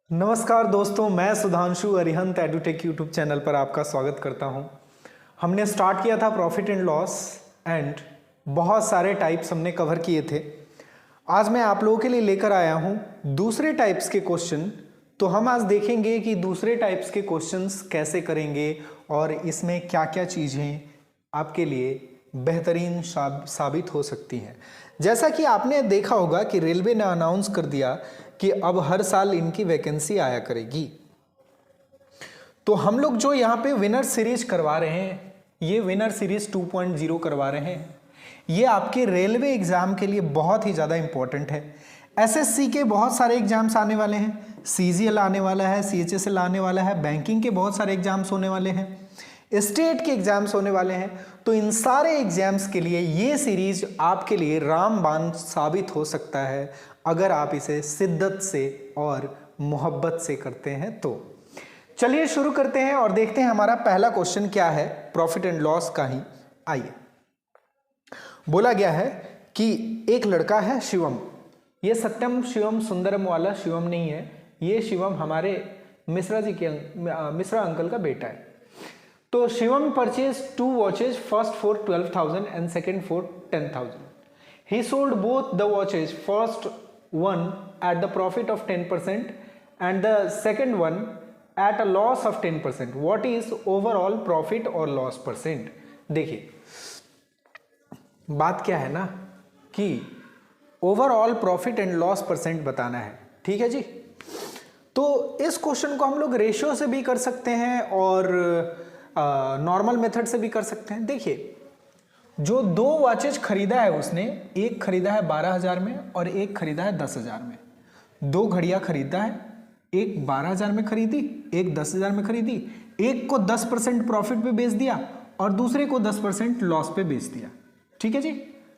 नमस्कार दोस्तों, मैं Sudhanshu Arihant edutech YouTube channel पर आपका स्वागत करता हूं। हमने स्टार्ट किया था प्रॉफिट एंड लॉस एंड बहुत सारे टाइप्स हमने कवर किए थे। आज मैं आप लोगों के लिए लेकर आया हूं दूसरे टाइप्स के क्वेश्चन। तो हम आज देखेंगे कि दूसरे टाइप्स के क्वेश्चंस कैसे करेंगे और इसमें क्या क्या चीज़ें आपके लिए बेहतरीन साबित हो सकती हैं। जैसा कि आपने देखा होगा कि रेलवे ने अनाउंस कर दिया कि अब हर साल इनकी वैकेंसी आया करेगी। तो हम लोग जो यहाँ पे विनर सीरीज करवा रहे हैं, ये विनर सीरीज 2.0 करवा रहे हैं। ये आपके रेलवे एग्जाम के लिए बहुत ही ज़्यादा इंपॉर्टेंट है। एसएससी के बहुत सारे एग्जाम्स आने वाले हैं, सीजीएल आने वाला है, सीएचएसएल आने वाला है, बैंकिंग के बहुत सारे एग्जाम्स होने वाले हैं, स्टेट के एग्जाम्स होने वाले हैं। तो इन सारे एग्जाम्स के लिए ये सीरीज आपके लिए रामबाण साबित हो सकता है अगर आप इसे शिद्दत से और मोहब्बत से करते हैं। तो चलिए शुरू करते हैं और देखते हैं हमारा पहला क्वेश्चन क्या है प्रॉफिट एंड लॉस का ही। आइए, बोला गया है कि एक लड़का है शिवम। ये सत्यम शिवम सुंदरम वाला शिवम नहीं है, ये शिवम हमारे मिश्रा जी के मिश्रा अंकल का बेटा है। तो Shivam purchase 2 watches, first for 12,000 and second for 10,000. He sold both the watches, first one at the profit of 10% and the second one at a loss of 10%. What is overall profit or loss percent? देखिए, बात क्या है ना कि overall profit and loss percent बताना है। ठीक है जी। तो इस क्वेश्चन को हम लोग रेशियो से भी कर सकते हैं और नॉर्मल मेथड से भी कर सकते हैं। देखिए, जो 2 वॉचेज खरीदा है उसने, एक खरीदा है 12,000 में और एक खरीदा है 10,000 में। 2 घड़ियां खरीदा है, एक 12,000 में खरीदी, एक 10,000 में खरीदी। एक को 10% प्रॉफिट पे बेच दिया और दूसरे को 10% लॉस पे बेच दिया। ठीक है जी,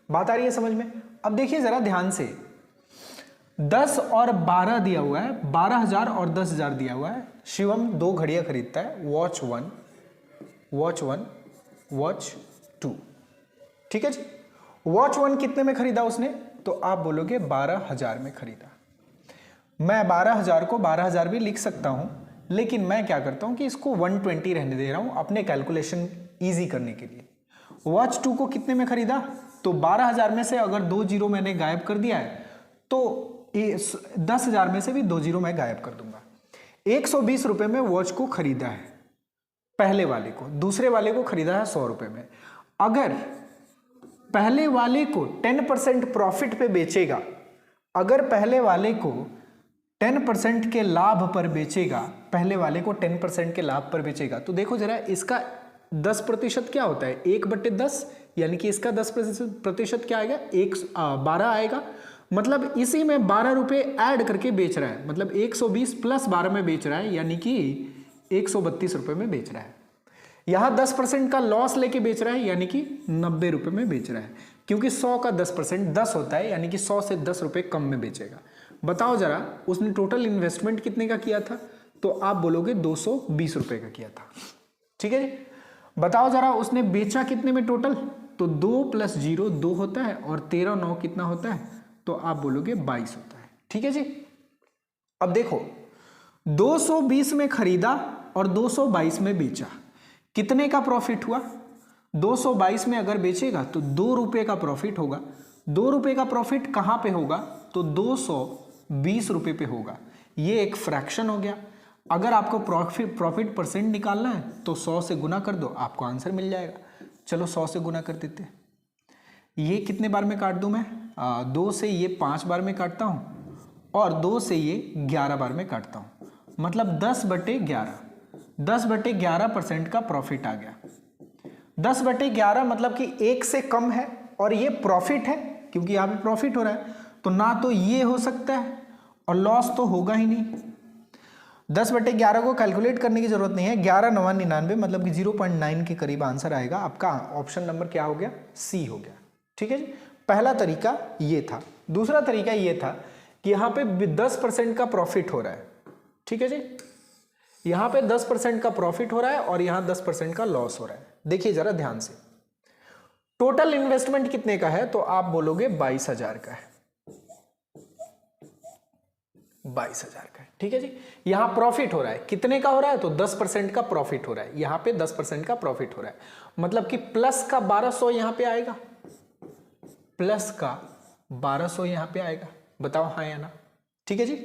बात आ रही है समझ में। अब देखिए जरा ध्यान से, 10 और 12 दिया हुआ है, 12,000 और 10,000 दिया हुआ है। शिवम 2 घड़ियां खरीदता है, वॉच 1, वॉच 2। ठीक है जी। वॉच 1 कितने में खरीदा उसने? तो आप बोलोगे 12,000 में खरीदा। मैं 12,000 को 12,000 भी लिख सकता हूं, लेकिन मैं क्या करता हूं कि इसको 120 रहने दे रहा हूं अपने कैलकुलेशन इजी करने के लिए। वॉच 2 को कितने में खरीदा? तो 12,000 में से अगर 2 जीरो मैंने गायब कर दिया है तो 10,000 में से भी 2 जीरो मैं गायब कर दूंगा। 120 रुपए में वॉच को खरीदा है पहले वाले को, दूसरे वाले को खरीदा है 100 रुपए में। अगर पहले वाले को 10% प्रॉफिट पे बेचेगा, अगर पहले वाले को 10% के लाभ पर बेचेगा, पहले वाले को 10% के लाभ पर बेचेगा, तो देखो जरा इसका 10% क्या होता है? 1/10, यानी कि इसका 10% क्या आएगा? 12 आएगा। मतलब इसी में 12 रुपए ऐड करके बेच रहा है, मतलब 120 प्लस 12 में बेच रहा है, यानी कि 132 रुपए में बेच रहा है। यहां 10% का लॉस लेके बेच रहा है, यानी कि 90 रुपए में बेच रहा है, क्योंकि 100 का 10% 10 होता है, यानी कि 100 से 10 रुपए कम में बेचेगा। बताओ जरा उसने टोटल इन्वेस्टमेंट कितने का किया था? तो आप बोलोगे 220 रुपए का किया था। ठीक है जी। बताओ जरा उसने बेचा कितने में टोटल? तो 2 + 0 2 होता है और 13 9 कितना होता है? तो आप बोलोगे 22 होता है। ठीक है जी। अब देखो, 220 में खरीदा और 222 में बेचा, कितने का प्रॉफिट हुआ? 222 में अगर बेचेगा तो 2 रुपए का प्रॉफिट होगा। 2 रुपए का प्रॉफिट कहां पे होगा? तो 220 रुपए पे होगा। ये एक फ्रैक्शन हो गया। अगर आपको प्रॉफिट परसेंट निकालना है तो 100 से गुना कर दो, आपको आंसर मिल जाएगा। चलो 100 से गुना कर देते हैं। ये कितने बार में काट दूं मैं? 2 से ये 5 बार में काटता हूं और 2 से ये 11 बार में काटता हूं, मतलब 10/11। 10/11% का प्रॉफिट आ गया। 10/11 मतलब कि 1 से कम है और ये प्रॉफिट है, क्योंकि यहां पे प्रॉफिट हो रहा है, तो ना तो ये हो सकता है और लॉस तो होगा ही नहीं। 10/11 को कैलकुलेट करने की जरूरत नहीं है। 11 9 99, मतलब कि 0.9 के करीब आंसर आएगा। आपका ऑप्शन नंबर क्या हो गया? सी हो गया। ठीक है जी। पहला तरीका ये था। दूसरा तरीका ये था कि यहां पे 10% का प्रॉफिट हो रहा है। ठीक है जी। यहां पे 10% का प्रॉफिट हो रहा है और यहां 10% का लॉस हो रहा है। देखिए जरा ध्यान से, टोटल इन्वेस्टमेंट कितने का है? तो आप बोलोगे 22,000 का है। 22,000 का है। ठीक है जी, यहां प्रॉफिट हो रहा है, कितने का हो रहा है? तो 10% का प्रॉफिट हो रहा है, यहां पे 10% का प्रॉफिट हो रहा है, मतलब कि प्लस का 1200 यहां पे आएगा, प्लस का 1200 यहां पे आएगा। बताओ हाँ या ना? ठीक है जी,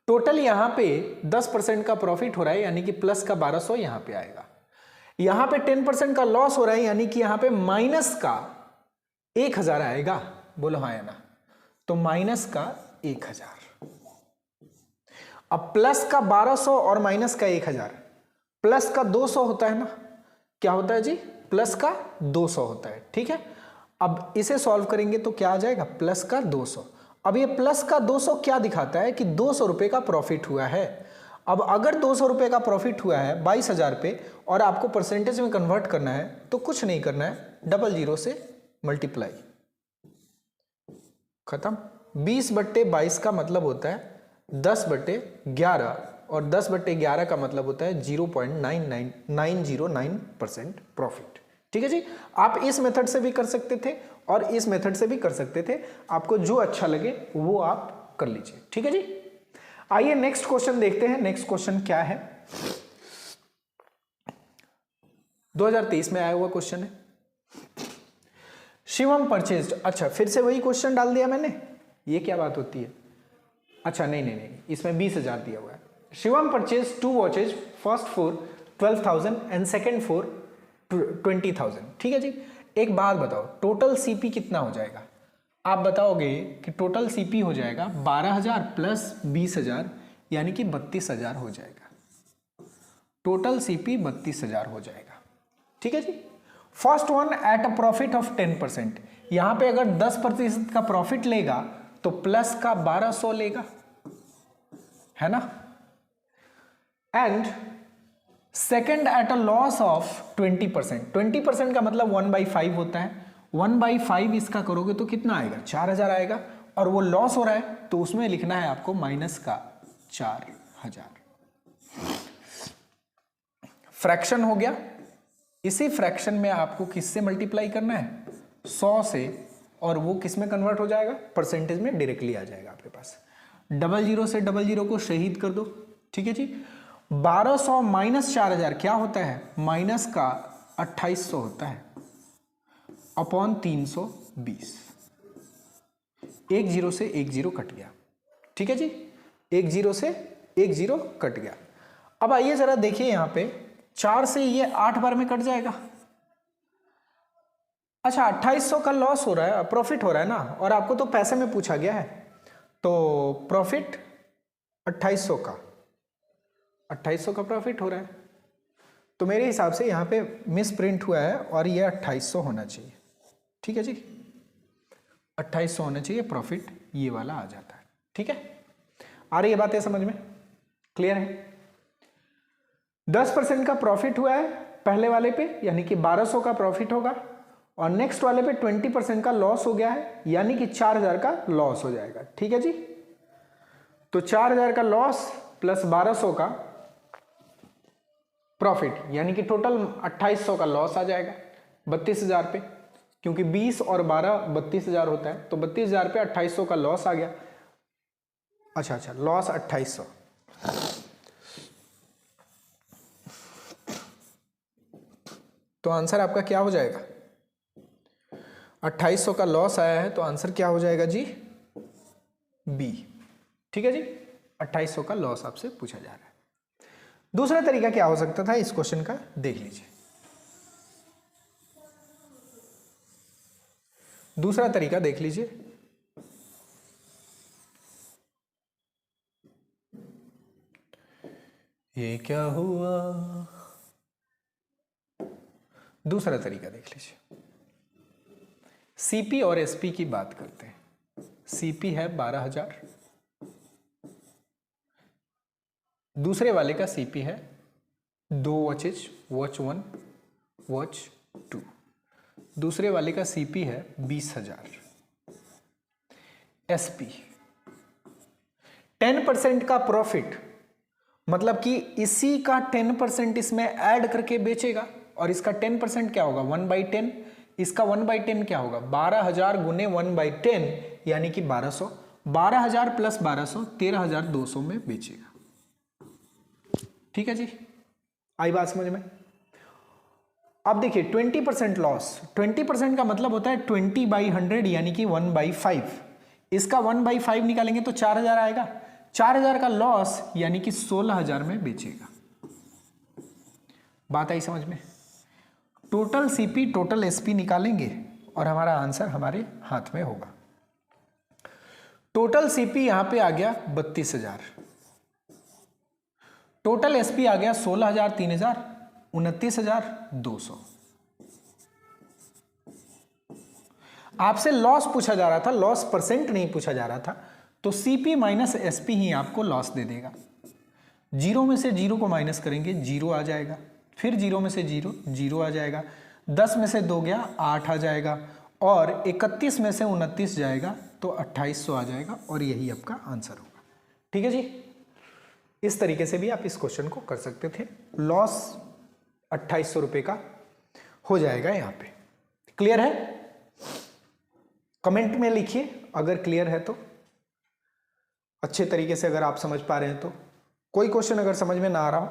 टोटल यहां पे 10% का प्रॉफिट हो रहा है, यानी कि प्लस का 1200 यहां पे आएगा। यहां पे 10% का लॉस हो रहा है, यानी कि यहां पे माइनस का 1000 आएगा। बोलो हाँ या ना? तो माइनस का 1000। अब प्लस का 1200 और माइनस का 1000, प्लस का 200 होता है ना? क्या होता है जी? प्लस का 200 होता है। ठीक है, अब इसे सॉल्व करेंगे तो क्या आ जाएगा? प्लस का 200। अब ये प्लस का 200 क्या दिखाता है? कि 200 रुपए का प्रॉफिट हुआ है। अब अगर 200 रुपए का प्रॉफिट हुआ है 22,000 पे और आपको परसेंटेज में कन्वर्ट करना है तो कुछ नहीं करना है, 00 से मल्टीप्लाई, खत्म। 20/22 का मतलब होता है 10/11 और 10/11 का मतलब होता है 0.90909% प्रॉफिट। ठीक है जी, आप इस मेथड से भी कर सकते थे और इस मेथड से भी कर सकते थे, आपको जो अच्छा लगे वो आप कर लीजिए। ठीक है जी, आइए नेक्स्ट क्वेश्चन देखते हैं। नेक्स्ट क्वेश्चन क्या है? 2023 में आया हुआ क्वेश्चन है। शिवम परचेज्ड, अच्छा फिर से वही क्वेश्चन डाल दिया मैंने, ये क्या बात होती है? अच्छा नहीं, इसमें 20,000 दिया हुआ है। Shivam purchase 2 watches, first for 12,000 and second for 20,000। ठीक है जी, एक बात बताओ, टोटल सीपी कितना हो जाएगा? आप बताओगे कि टोटल सीपी हो जाएगा 12,000 प्लस 20,000, यानी कि 32,000 हो जाएगा। टोटल सीपी 32,000 हो जाएगा। ठीक है जी, first one at a profit of 10%, यहां पे अगर 10% का प्रॉफिट लेगा तो प्लस का 1200 लेगा, है ना? And second at a loss of 20%, 20% का मतलब 1/5 होता है, 1/5 इसका करोगे तो कितना आएगा? 4,000 आएगा, और वो लॉस हो रहा है तो उसमें लिखना है आपको माइनस का 4,000। फ्रैक्शन हो गया, इसी फ्रैक्शन में आपको किससे मल्टीप्लाई करना है? 100 से, और वो किस में कन्वर्ट हो जाएगा? परसेंटेज में डायरेक्टली आ जाएगा आपके पास। 00 से 00 को शहीद कर दो। ठीक है जी, 1200 माइनस 4,000 क्या होता है? माइनस का 2800 होता है अपॉन 320। 10 से 10 कट गया। ठीक है जी, 10 से 10 कट गया। अब आइए जरा देखिए, यहां पे 4 से ये 8 बार में कट जाएगा। अच्छा, 2800 का लॉस हो रहा है, प्रॉफिट हो रहा है ना, और आपको तो पैसे में पूछा गया है, तो प्रॉफिट 2800 का, 2800 का प्रॉफिट हो रहा है, तो मेरे हिसाब से यहाँ पे मिस प्रिंट हुआ है और ये 2800 होना चाहिए। ठीक है जी, 2800 होना चाहिए, प्रॉफिट ये वाला आ जाता है। ठीक है, आ रही है बातें समझ में? क्लियर है? 10% का प्रॉफिट हुआ है पहले वाले पे, यानी कि 1200 का प्रॉफिट होगा, और नेक्स्ट वाले पे 20% का लॉस हो गया है, यानी कि 4,000 का लॉस हो जाएगा। ठीक है जी, तो 4,000 का लॉस प्लस 1200 का प्रॉफिट, यानी कि टोटल 2800 का लॉस आ जाएगा 32,000 पे, क्योंकि 20 और 12 32,000 होता है, तो 32,000 पे 2800 का लॉस आ गया। अच्छा, लॉस 2800, तो आंसर आपका क्या हो जाएगा? 2800 का लॉस आया है, तो आंसर क्या हो जाएगा जी? बी। ठीक है जी, 2800 का लॉस आपसे पूछा जा रहा है। दूसरा तरीका क्या हो सकता था इस क्वेश्चन का, देख लीजिए। दूसरा तरीका देख लीजिए, ये क्या हुआ। दूसरा तरीका देख लीजिए, सीपी और एसपी की बात करते हैं। सीपी है 12,000, दूसरे वाले का सीपी है 2 वॉचेज, वॉच 1 वॉच 2, दूसरे वाले का सीपी है 20,000। एसपी 10% का प्रॉफिट, मतलब कि इसी का 10% इसमें ऐड करके बेचेगा, और इसका 10% क्या होगा? 1/10, इसका 1/10 क्या होगा? 12,000 गुने 1/10, यानी कि 1200, 12,000 प्लस 1200 13,200 में बेचेगा। ठीक है जी, आई बात समझ में। अब देखिए 20% लॉस, 20% का मतलब होता है 20/100 यानी कि 1/5। इसका 1/5 निकालेंगे तो 4,000 आएगा। 4,000 का लॉस यानी कि 16,000 में बेचेगा। बात आई समझ में। टोटल सीपी टोटल एसपी निकालेंगे और हमारा आंसर हमारे हाथ में होगा। टोटल सीपी यहां पे आ गया 32,000, टोटल एसपी आ गया 16,000 3,000 29,200। आपसे लॉस पूछा जा रहा था, लॉस परसेंट नहीं पूछा जा रहा था, तो सीपी माइनस एसपी ही आपको लॉस दे देगा। जीरो में से जीरो को माइनस करेंगे, जीरो आ जाएगा, फिर जीरो में से जीरो, जीरो आ जाएगा, 10 में से 2 गया 8 आ जाएगा, और 31 में से 29 जाएगा तो 2800 आ जाएगा, और यही आपका आंसर होगा। ठीक है जी, इस तरीके से भी आप इस क्वेश्चन को कर सकते थे। लॉस 2800 रुपये का हो जाएगा यहाँ पे। क्लियर है? कमेंट में लिखिए अगर क्लियर है तो, अच्छे तरीके से अगर आप समझ पा रहे हैं तो। कोई क्वेश्चन अगर समझ में ना आ रहा हो,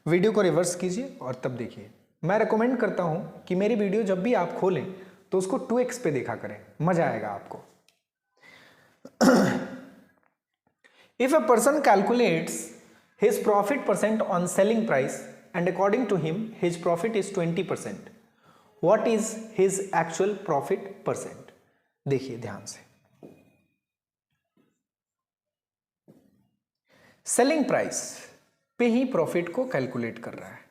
वीडियो को रिवर्स कीजिए और तब देखिए। मैं रेकमेंड करता हूं कि मेरी वीडियो जब भी आप खोलें तो उसको 2x पे देखा करें, मजा आएगा आपको। If a person calculates his profit percent on selling price and according to him his profit is 20%, what is his actual profit percent? देखिए ध्यान से, सेलिंग प्राइस पे ही प्रॉफिट को कैलकुलेट कर रहा है।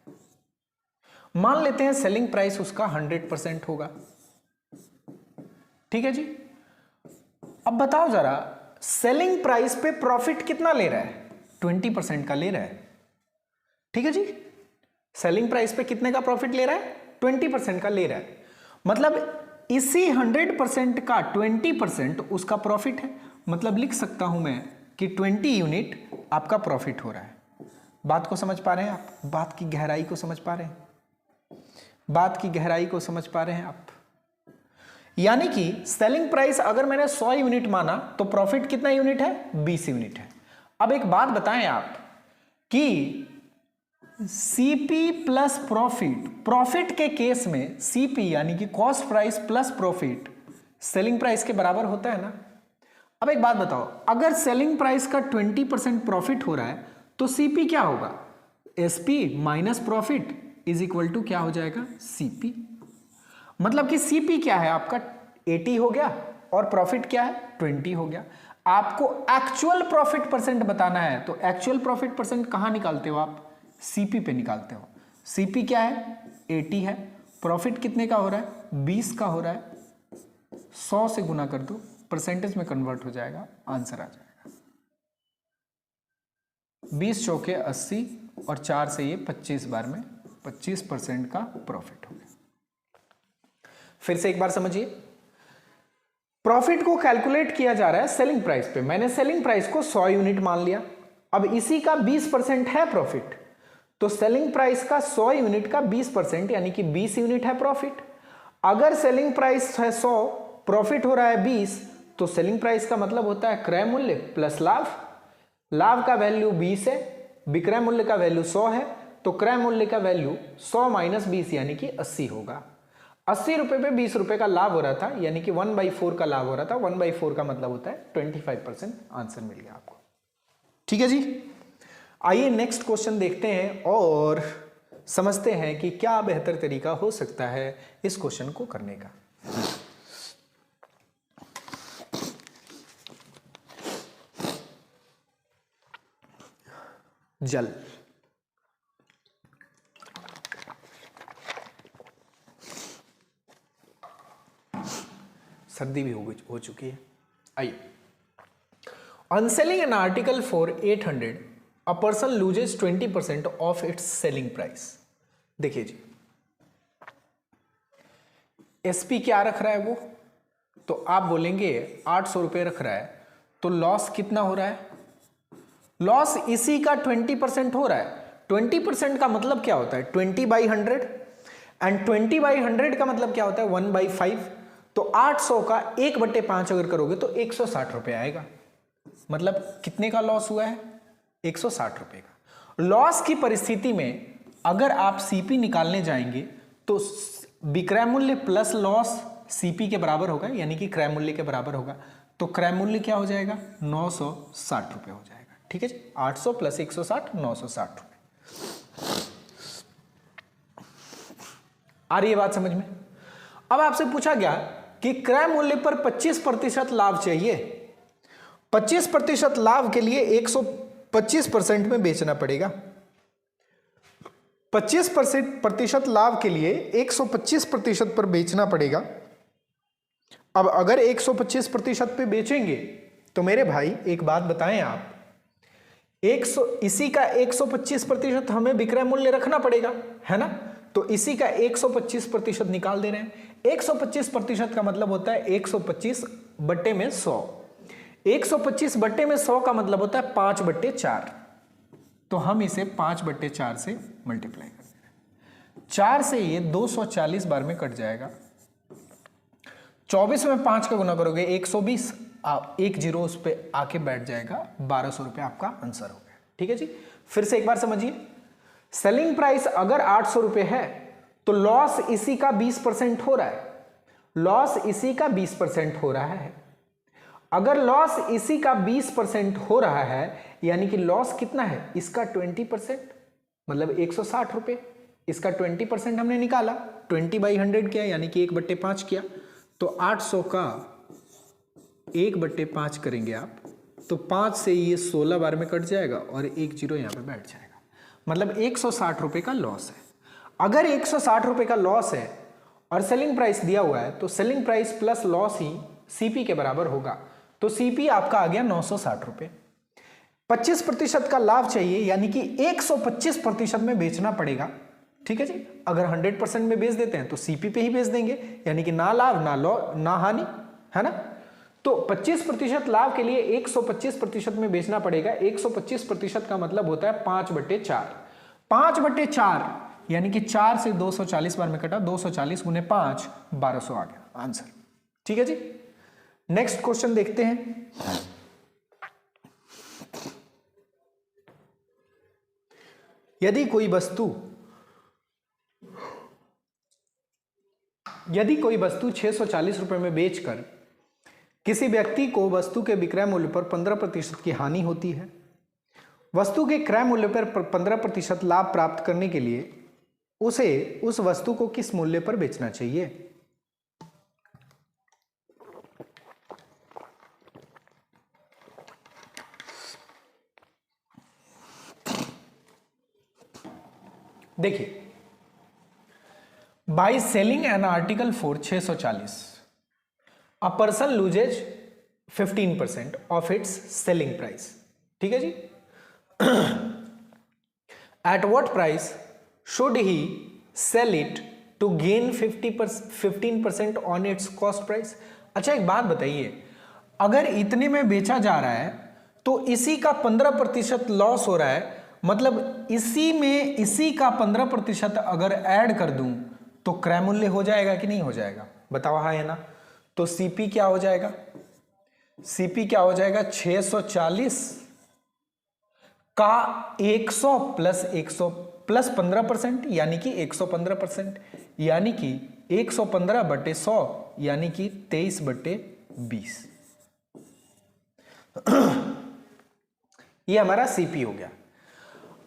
मान लेते हैं सेलिंग प्राइस उसका 100% होगा। ठीक है जी, अब बताओ जरा, सेलिंग प्राइस पे प्रॉफिट कितना ले रहा है? 20% का ले रहा है। ठीक है जी, सेलिंग प्राइस पे कितने का प्रॉफिट ले रहा है? 20% का ले रहा है। मतलब इसी 100% का 20% उसका प्रॉफिट है। मतलब लिख सकता हूं मैं कि 20 यूनिट आपका प्रॉफिट हो रहा है। बात को समझ पा रहे हैं आप? बात की गहराई को समझ पा रहे हैं? बात की गहराई को समझ पा रहे हैं आप? यानी कि सेलिंग प्राइस अगर मैंने 100 यूनिट माना तो प्रॉफिट कितना यूनिट है? 20 यूनिट है। अब एक बात बताएं आप कि सीपी प्लस प्रॉफिट, प्रॉफिट के केस में सीपी यानी कि cost price plus profit selling price के बराबर होता है ना। अब एक बात बताओ, अगर सेलिंग प्राइस का 20% प्रॉफिट हो रहा है तो सीपी क्या होगा? SP minus profit is equal to क्या हो जाएगा? सीपी। मतलब कि सीपी क्या है आपका? 80 हो गया और प्रॉफिट क्या है? 20 हो गया। आपको एक्चुअल प्रॉफिट परसेंट बताना है तो एक्चुअल प्रॉफिट परसेंट कहां निकालते हो आप? सीपी पे निकालते हो। सीपी क्या है? 80 है। प्रॉफिट कितने का हो रहा है? 20 का हो रहा है। 100 से गुना कर दो, परसेंटेज में कन्वर्ट हो जाएगा, आंसर आ जाएगा 20 चौके 80 और 4 से ये 25 बार में 25% का प्रॉफिट हो गया। फिर से एक बार समझिए, प्रॉफिट को कैलकुलेट किया जा रहा है सेलिंग प्राइस पे। मैंने सेलिंग प्राइस को 100 यूनिट मान लिया। अब इसी का 20% है प्रॉफिट, तो सेलिंग प्राइस का 100 यूनिट का 20% यानी कि 20 यूनिट है प्रॉफिट। अगर सेलिंग प्राइस है 100, प्रॉफिट हो रहा है 20, तो सेलिंग प्राइस का मतलब होता है क्रय मूल्य प्लस लाभ। लाभ का वैल्यू 20 है, विक्रय मूल्य का वैल्यू 100 है, तो क्रय मूल्य का वैल्यू 100 माइनस 20 यानी कि 80 होगा। 80 रुपए पे 20 रुपए का लाभ हो रहा था, यानी कि 1/4 का लाभ हो रहा था। 1/4 का मतलब होता है 25%। आंसर मिल गया आपको। ठीक है जी, आइए नेक्स्ट क्वेश्चन देखते हैं और समझते हैं कि क्या बेहतर तरीका हो सकता है इस क्वेश्चन को करने का। जल, सर्दी भी हो चुकी है। आइए, on selling an article for 800 a person loses 20% of its selling price. देखिए जी, एसपी क्या रख रहा है वो, तो आप बोलेंगे 800 रुपए रख रहा है, तो लॉस कितना हो रहा है? लॉस इसी का 20% हो रहा है। 20% का मतलब क्या होता है? 20/100, एंड 20/100 का मतलब क्या होता है? 1/5। तो 800 का 1/5 अगर करोगे तो 160 रुपए आएगा। मतलब कितने का लॉस हुआ है? 160 रुपए का। लॉस की परिस्थिति में अगर आप सीपी निकालने जाएंगे तो विक्रय मूल्य प्लस लॉस सीपी के बराबर होगा, यानी कि क्रय मूल्य के बराबर होगा। तो क्रय मूल्य क्या हो जाएगा? 960 रुपए हो जाएगा। ठीक है जी, 800 प्लस 160 960 रुपए। आ रही है बात समझ में? अब आपसे पूछा गया कि क्रय मूल्य पर 25% लाभ चाहिए। 25% लाभ के लिए 125% में बेचना पड़ेगा। 25% लाभ के लिए 125% पर बेचना पड़ेगा। अब अगर 125% पे बेचेंगे तो मेरे भाई एक बात बताएं आप, इसी का 125% हमें विक्रय मूल्य रखना पड़ेगा, है ना? तो इसी का 125% निकाल दे रहे हैं। 125% का मतलब होता है 125 बट्टे में 100। 125 बट्टे में 100 का मतलब होता है 5/4। तो हम इसे 5/4 से मल्टीप्लाई कर दे रहे हैं। 4 से ये 240 बार में कट जाएगा। 24 में 5 का गुना करोगे 120, एक जीरो उस पर आके बैठ जाएगा। 1200 रुपये आपका आंसर हो गया। ठीक है जी, फिर से एक बार समझिए। सेलिंग प्राइस अगर 800 रुपये है तो लॉस इसी का 20% हो रहा है। लॉस इसी का 20% हो रहा है। अगर लॉस इसी का 20% हो रहा है, यानी कि लॉस कितना है? इसका 20%, मतलब 160 रुपये। इसका 20% हमने निकाला, 20/100 किया, यानी कि 1/5 किया। तो 800 का 1/5 करेंगे आप, तो 5 से ये 16 बार में कट जाएगा और एक जीरो यहाँ पे बैठ जाएगा। मतलब 160 रुपये का लॉस है। अगर 160 रुपये का लॉस है और सेलिंग प्राइस दिया हुआ है, तो सेलिंग प्राइस प्लस लॉस ही सीपी के बराबर होगा। तो सीपी आपका आ गया 960 रुपये। 25% का लाभ चाहिए, यानी कि 125% में बेचना पड़ेगा। ठीक है जी, अगर 100% में बेच देते हैं तो सीपी पे ही बेच देंगे, यानी कि ना लाभ ना हानि, है ना? तो 25% लाभ के लिए 125% में बेचना पड़ेगा। 125% का मतलब होता है 5/4। 5/4 यानी कि 4 से 240 बार में कटा, 240 गुने 5, 1200 आ गया आंसर। ठीक है जी, नेक्स्ट क्वेश्चन देखते हैं। यदि कोई वस्तु 640 रुपए में बेचकर किसी व्यक्ति को वस्तु के विक्रय मूल्य पर 15% की हानि होती है, वस्तु के क्रय मूल्य पर 15% लाभ प्राप्त करने के लिए उसे उस वस्तु को किस मूल्य पर बेचना चाहिए? देखिए, by selling an article for 640 a person loses 15% of its selling price. ठीक है जी, at what price should he sell it to gain 15% on its cost price? अच्छा एक बात बताइए, अगर इतने में बेचा जा रहा है तो इसी का 15% लॉस हो रहा है, मतलब इसी का 15% अगर ऐड कर दूं तो क्रय मूल्य हो जाएगा कि नहीं हो जाएगा? बताओ हाँ या ना। तो सीपी क्या हो जाएगा? सीपी क्या हो जाएगा? 640 का 100 प्लस 100 प्लस 15%, यानी कि 115%, यानी कि 115/100, यानी कि 23/20। ये हमारा सीपी हो गया।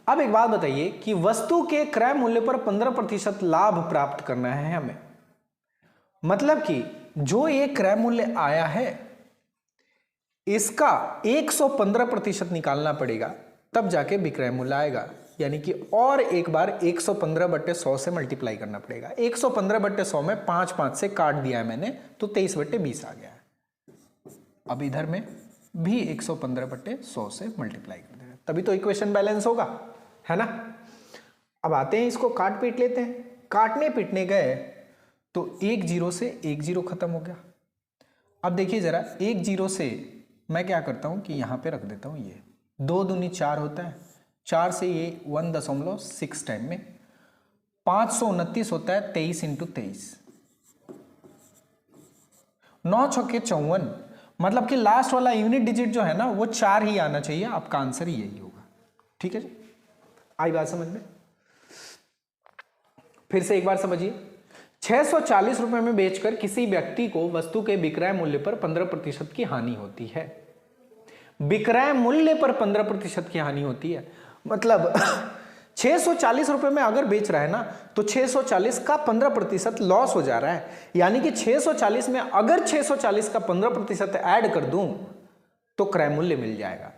अब एक बात बताइए कि वस्तु के क्रय मूल्य पर 15% लाभ प्राप्त करना है हमें, मतलब कि जो ये क्रय मूल्य आया है इसका 115% निकालना पड़ेगा, तब जाके विक्रय मूल्य आएगा, यानी कि और एक बार 115/100 से मल्टीप्लाई करना पड़ेगा। 115/100 में 5 से काट दिया है मैंने, तो 23/20 आ गया है। अब इधर में भी 115/100 से मल्टीप्लाई कर देना, तभी तो इक्वेशन बैलेंस होगा, है ना? अब आते हैं, इसको काट पीट लेते हैं। काटने पीटने गए तो एक जीरो से एक जीरो खत्म हो गया। अब देखिए जरा, एक जीरो से मैं क्या करता हूं कि यहां पे रख देता हूं, ये 2 दूनी 4 होता है, 4 से ये 1.6 टाइम में 529 होता है, 23 × 23, 9 × 54, मतलब कि लास्ट वाला यूनिट डिजिट जो है ना वो 4 ही आना चाहिए, आपका आंसर ही यही होगा। ठीक है जी, आई बात समझ में? फिर से एक बार समझिए, 640 रुपए में बेचकर किसी व्यक्ति को वस्तु के विक्रय मूल्य पर 15% की हानि होती है। विक्रय मूल्य पर 15% की हानि होती है, मतलब 640 रुपए में अगर बेच रहा है ना तो 640 का 15% लॉस हो जा रहा है। यानी कि 640 में अगर 640 का 15% ऐड कर दूं तो क्रय मूल्य मिल जाएगा,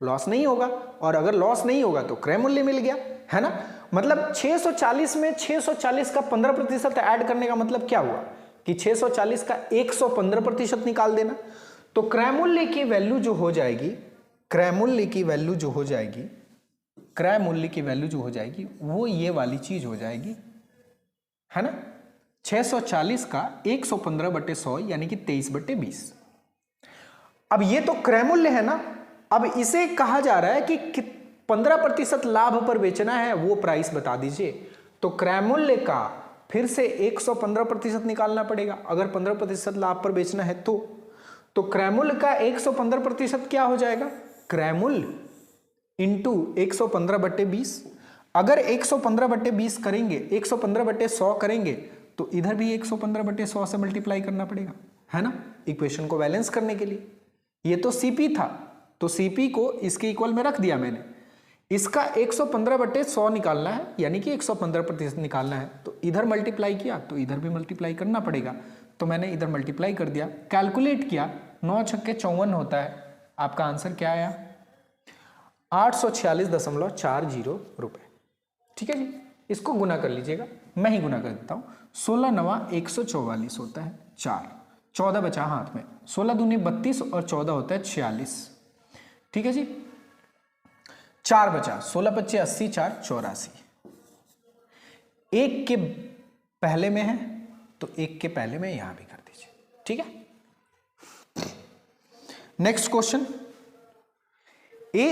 लॉस नहीं होगा। और अगर लॉस नहीं होगा तो क्रय मूल्य मिल गया, है ना। मतलब 640 में 640 का 15% ऐड करने का मतलब क्या हुआ कि 640 का 115% निकाल देना। तो क्रय मूल्य की वैल्यू जो हो जाएगी, क्रय मूल्य की वैल्यू जो हो जाएगी, क्रय मूल्य की वैल्यू जो हो जाएगी वो ये वाली चीज हो जाएगी, है ना। 640 का 115/100 यानी कि 23/20। अब ये तो क्रय मूल्य है ना, अब इसे कहा जा रहा है कि 15% लाभ पर बेचना है, वो प्राइस बता दीजिए। तो क्रय मूल्य का फिर से 115% निकालना पड़ेगा अगर 15% लाभ पर बेचना है तो क्रय मूल्य का 115% क्या हो जाएगा, क्रय मूल्य इंटू 115/20। अगर 115/20 करेंगे, 115/100 करेंगे तो इधर भी 115/100 से मल्टीप्लाई करना पड़ेगा, है ना, इक्वेशन को बैलेंस करने के लिए। ये तो सीपी था, तो सीपी को इसके इक्वल में रख दिया मैंने। इसका 115/100 निकालना है, यानी कि 115% निकालना है, तो इधर मल्टीप्लाई किया तो इधर भी मल्टीप्लाई करना पड़ेगा। तो मैंने इधर मल्टीप्लाई कर दिया, कैलकुलेट किया, 9 छक्के 54 होता है। आपका आंसर क्या आया, 846.40 रुपए। ठीक है जी, इसको गुना कर लीजिएगा, मैं ही गुना कर देता हूँ। 16 9 144 होता है 4, 14 बचा हाथ में, 16 दूनी 32 और 14 होता है 46। ठीक है जी, 4 बचा, 16 25 80, 4 84। एक के पहले में है तो एक के पहले में यहां भी कर दीजिए। ठीक है, next question, A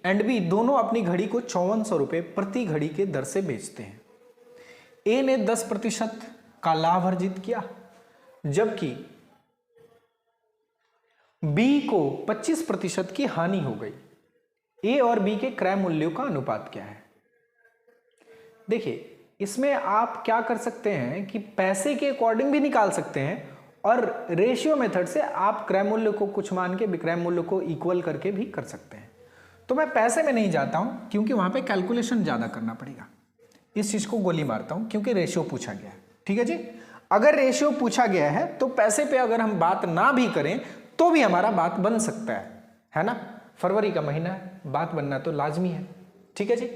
and B दोनों अपनी घड़ी को 5400 रुपए प्रति घड़ी के दर से बेचते हैं। ए ने 10% का लाभ अर्जित किया, जबकि बी को 25% की हानि हो गई। ए और बी के क्रय मूल्यों का अनुपात क्या है? देखिए, इसमें आप क्या कर सकते हैं कि पैसे के अकॉर्डिंग भी निकाल सकते हैं और रेशियो मेथड से आप क्रय मूल्य को कुछ मान के विक्रय मूल्य को इक्वल करके भी कर सकते हैं। तो मैं पैसे में नहीं जाता हूं क्योंकि वहां पे कैलकुलेशन ज्यादा करना पड़ेगा। इस चीज को गोली मारता हूं क्योंकि रेशियो पूछा गया है। ठीक है जी, अगर रेशियो पूछा गया है तो पैसे पे अगर हम बात ना भी करें तो भी हमारा बात बन सकता है ना। फरवरी का महीना है, बात बनना तो लाजमी है। ठीक है जी,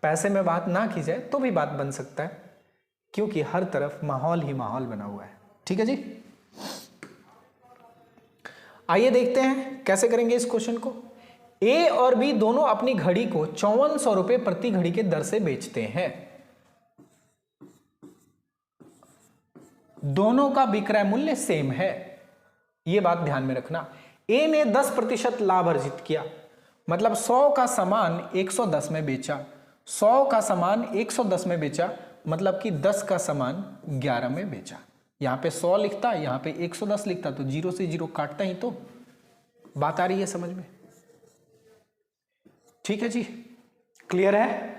पैसे में बात ना की जाए तो भी बात बन सकता है क्योंकि हर तरफ माहौल ही माहौल बना हुआ है। ठीक है जी, आइए देखते हैं कैसे करेंगे इस क्वेश्चन को। ए और बी दोनों अपनी घड़ी को 5400 रुपए प्रति घड़ी के दर से बेचते हैं। दोनों का विक्रय मूल्य सेम है, यह बात ध्यान में रखना। ए ने 10% लाभ अर्जित किया, मतलब 100 का सामान 110 में बेचा, 100 का सामान 110 में बेचा, मतलब कि 10 का सामान 11 में बेचा। यहां पे 100 लिखता, यहां पे 110 लिखता तो 0 से 0 काटता ही तो। बात आ रही है समझ में? ठीक है जी, क्लियर है।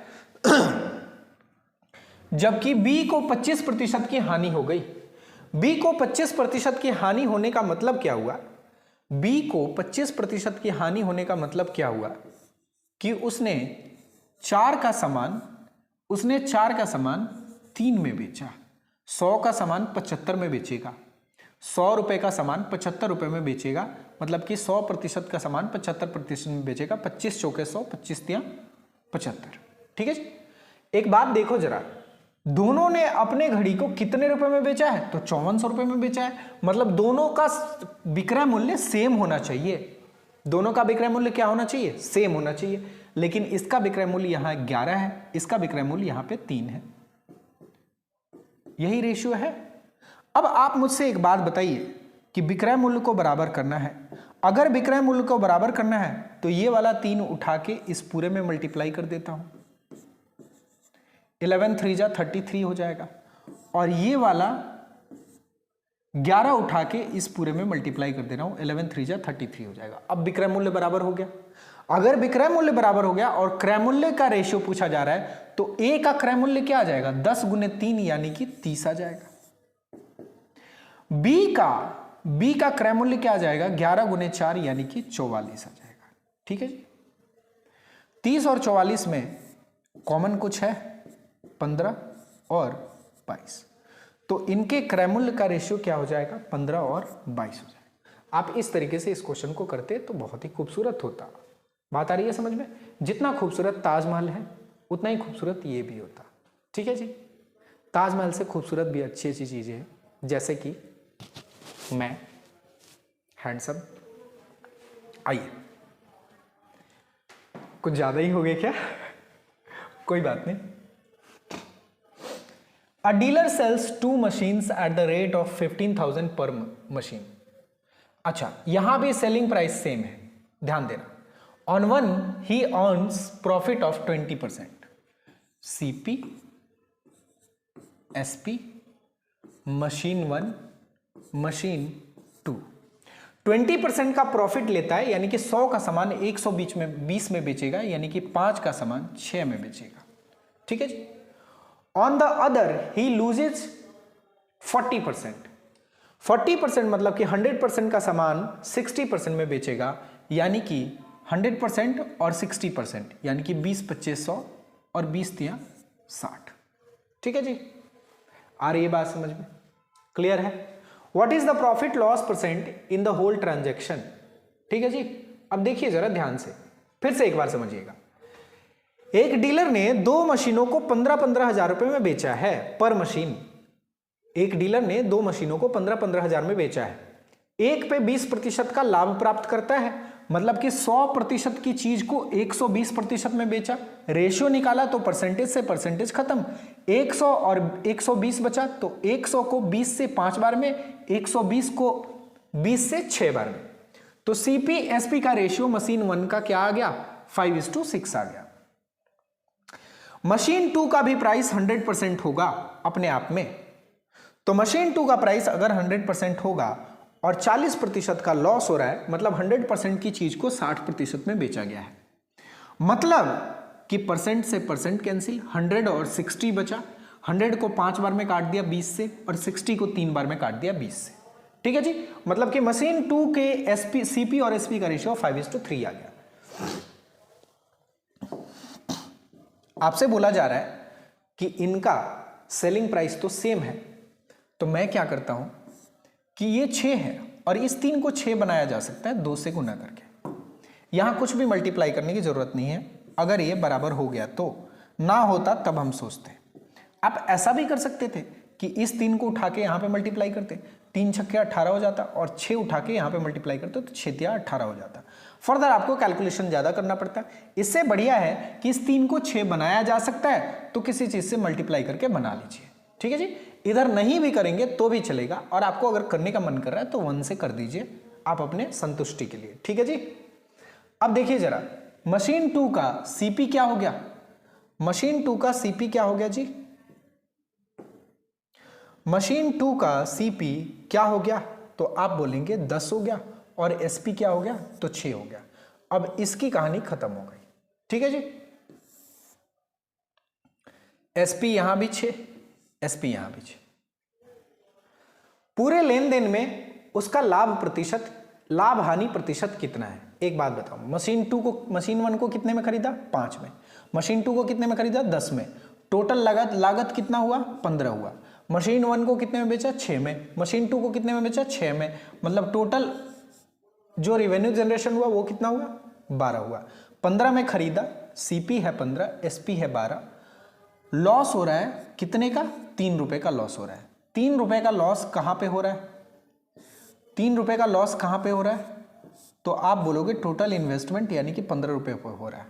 जबकि बी को 25% की हानि हो गई। बी को 25% की हानि होने का मतलब क्या हुआ? बी को 25% की हानि होने का मतलब क्या हुआ कि उसने 4 का सामान 3 में बेचा। 100 का सामान 75 में बेचेगा, 100 रुपए का सामान 75 रुपए में बेचेगा, मतलब कि 100% का सामान 75% में बेचेगा। 25 चौके 100, 25 तिया 75। ठीक है जी, एक बात देखो जरा, दोनों ने अपने घड़ी को कितने रुपए में बेचा है? तो 5400 रुपए में बेचा है, मतलब दोनों का विक्रय मूल्य सेम होना चाहिए। दोनों का विक्रय मूल्य क्या होना चाहिए? सेम होना चाहिए। लेकिन इसका विक्रय मूल्य यहां 11 है, इसका विक्रय मूल्य यहां पे 3 है। यही रेशियो है। अब आप मुझसे एक बात बताइए कि विक्रय मूल्य को बराबर करना है। अगर विक्रय मूल्य को बराबर करना है तो ये वाला 3 उठा के इस पूरे में मल्टीप्लाई कर देता हूं, 11 3 जा 33 हो जाएगा। और ये वाला 11 उठा के इस पूरे में मल्टीप्लाई कर दे रहा हूं, 11 3 जा 33 हो जाएगा। अब विक्रय मूल्य बराबर हो गया। अगर विक्रय मूल्य बराबर हो गया और क्रय मूल्य का रेशियो पूछा जा रहा है तो ए का क्रय मूल्य क्या आ जाएगा, 10 गुने 3 यानी कि 30 आ जाएगा। बी का क्रय मूल्य क्या आ जाएगा, 11 गुने 4 यानी कि 44 आ जाएगा। ठीक है जी। 30 और 44 में कॉमन कुछ है, 15 और 22, तो इनके क्रय मूल्य का रेशियो क्या हो जाएगा, 15 और 22 हो जाएगा। आप इस तरीके से इस क्वेश्चन को करते तो बहुत ही खूबसूरत होता। बात आ रही है समझ में? जितना खूबसूरत ताजमहल है उतना ही खूबसूरत ये भी होता। ठीक है जी। ताजमहल से खूबसूरत भी अच्छी अच्छी चीजें हैं, जैसे कि मैं हैंडसम। आइए, कुछ ज्यादा ही हो गए क्या? कोई बात नहीं। A dealer sells 2 machines at the rate of 15,000 per machine. अच्छा, यहां भी सेलिंग प्राइस सेम है, ध्यान देना। On one he earns profit of 20%. CP, SP, machine 1, machine 2 20% का प्रॉफिट लेता है, यानी कि 100 का सामान 120 में बेचेगा, यानी कि 5 का सामान 6 में बेचेगा। ठीक है जी। On the other he loses 40%। 40% मतलब कि 100% का सामान 60% में बेचेगा, यानी कि 100% और 60%, यानी कि 20 25 100 और 20 3 60। ठीक है जी। आ रही है बात समझ में? क्लियर है? What is the profit loss percent in the whole transaction? ठीक है जी। अब देखिए जरा ध्यान से, फिर से एक बार समझिएगा। एक डीलर ने 2 मशीनों को 15-15 हजार रुपए में बेचा है पर मशीन। एक डीलर ने 2 मशीनों को 15-15 हजार में बेचा है, एक पे 20% का लाभ प्राप्त करता है, मतलब कि 100% की चीज को 120% में बेचा। रेशियो निकाला तो परसेंटेज से परसेंटेज खत्म, 100 और 120 बचा, तो 100 को 20 से 5 बार में, 120 को 20 से 6 बार में। तो सीपी एसपी का रेशियो मशीन 1 का क्या आ गया, 5:6 आ गया। मशीन 2 का भी प्राइस 100% होगा अपने आप में। तो मशीन 2 का प्राइस अगर 100% होगा और 40% का लॉस हो रहा है, मतलब 100% की चीज को 60% में बेचा गया है, मतलब कि परसेंट से परसेंट कैंसिल, 100 और 60 बचा। 100 को 5 बार में काट दिया 20 से, और 60 को 3 बार में काट दिया 20 से। ठीक है जी। मतलब कि मशीन 2 के एसपी सीपी और एसपी का रेशियो 5:3 आ गया। आपसे बोला जा रहा है कि इनका सेलिंग प्राइस तो सेम है, तो मैं क्या करता हूं कि ये 6 है और इस 3 को 6 बनाया जा सकता है 2 से गुना करके। यहां कुछ भी मल्टीप्लाई करने की जरूरत नहीं है। अगर ये बराबर हो गया तो, ना होता तब हम सोचते। आप ऐसा भी कर सकते थे कि इस 3 को उठा के यहां पे मल्टीप्लाई करते, 3 छक्के 18 हो जाता, और 6 उठा के यहां पे मल्टीप्लाई करते तो 6 तिया 18 हो जाता। फर्दर आपको कैलकुलेशन ज्यादा करना पड़ता है। इससे बढ़िया है कि इस 3 को 6 बनाया जा सकता है तो किसी चीज से मल्टीप्लाई करके बना लीजिए। ठीक है जी। इधर नहीं भी करेंगे तो भी चलेगा, और आपको अगर करने का मन कर रहा है तो 1 से कर दीजिए, आप अपने संतुष्टि के लिए। ठीक है जी। अब देखिए जरा, मशीन 2 का सीपी क्या हो गया, मशीन 2 का सीपी क्या हो गया जी, मशीन 2 का सीपी क्या हो गया, तो आप बोलेंगे 10 हो गया, और एसपी क्या हो गया, तो 6 हो गया। अब इसकी कहानी खत्म हो गई। ठीक है जी। एसपी यहां भी 6, एसपी यहां भी 6। पूरे लेन देन में उसका लाभ प्रतिशत, लाभ हानि प्रतिशत कितना है? एक बात बताओ, मशीन 2 को, मशीन 1 को कितने में खरीदा, 5 में। मशीन 2 को कितने में खरीदा, 10 में। टोटल लागत कितना हुआ, 15 हुआ। मशीन 1 को कितने में बेचा, 6 में। मशीन 2 को कितने में बेचा, 6 में। मतलब टोटल जो रेवेन्यू जनरेशन हुआ वो कितना हुआ, 12 हुआ। 15 में खरीदा, सीपी है 15, एसपी है 12। लॉस हो रहा है कितने का, 3 रुपए का लॉस हो रहा है। 3 रुपए का लॉस कहां पे हो रहा है, 3 रुपए का लॉस कहां पे हो रहा है, तो आप बोलोगे टोटल इन्वेस्टमेंट यानी कि 15 रुपए पर हो रहा है।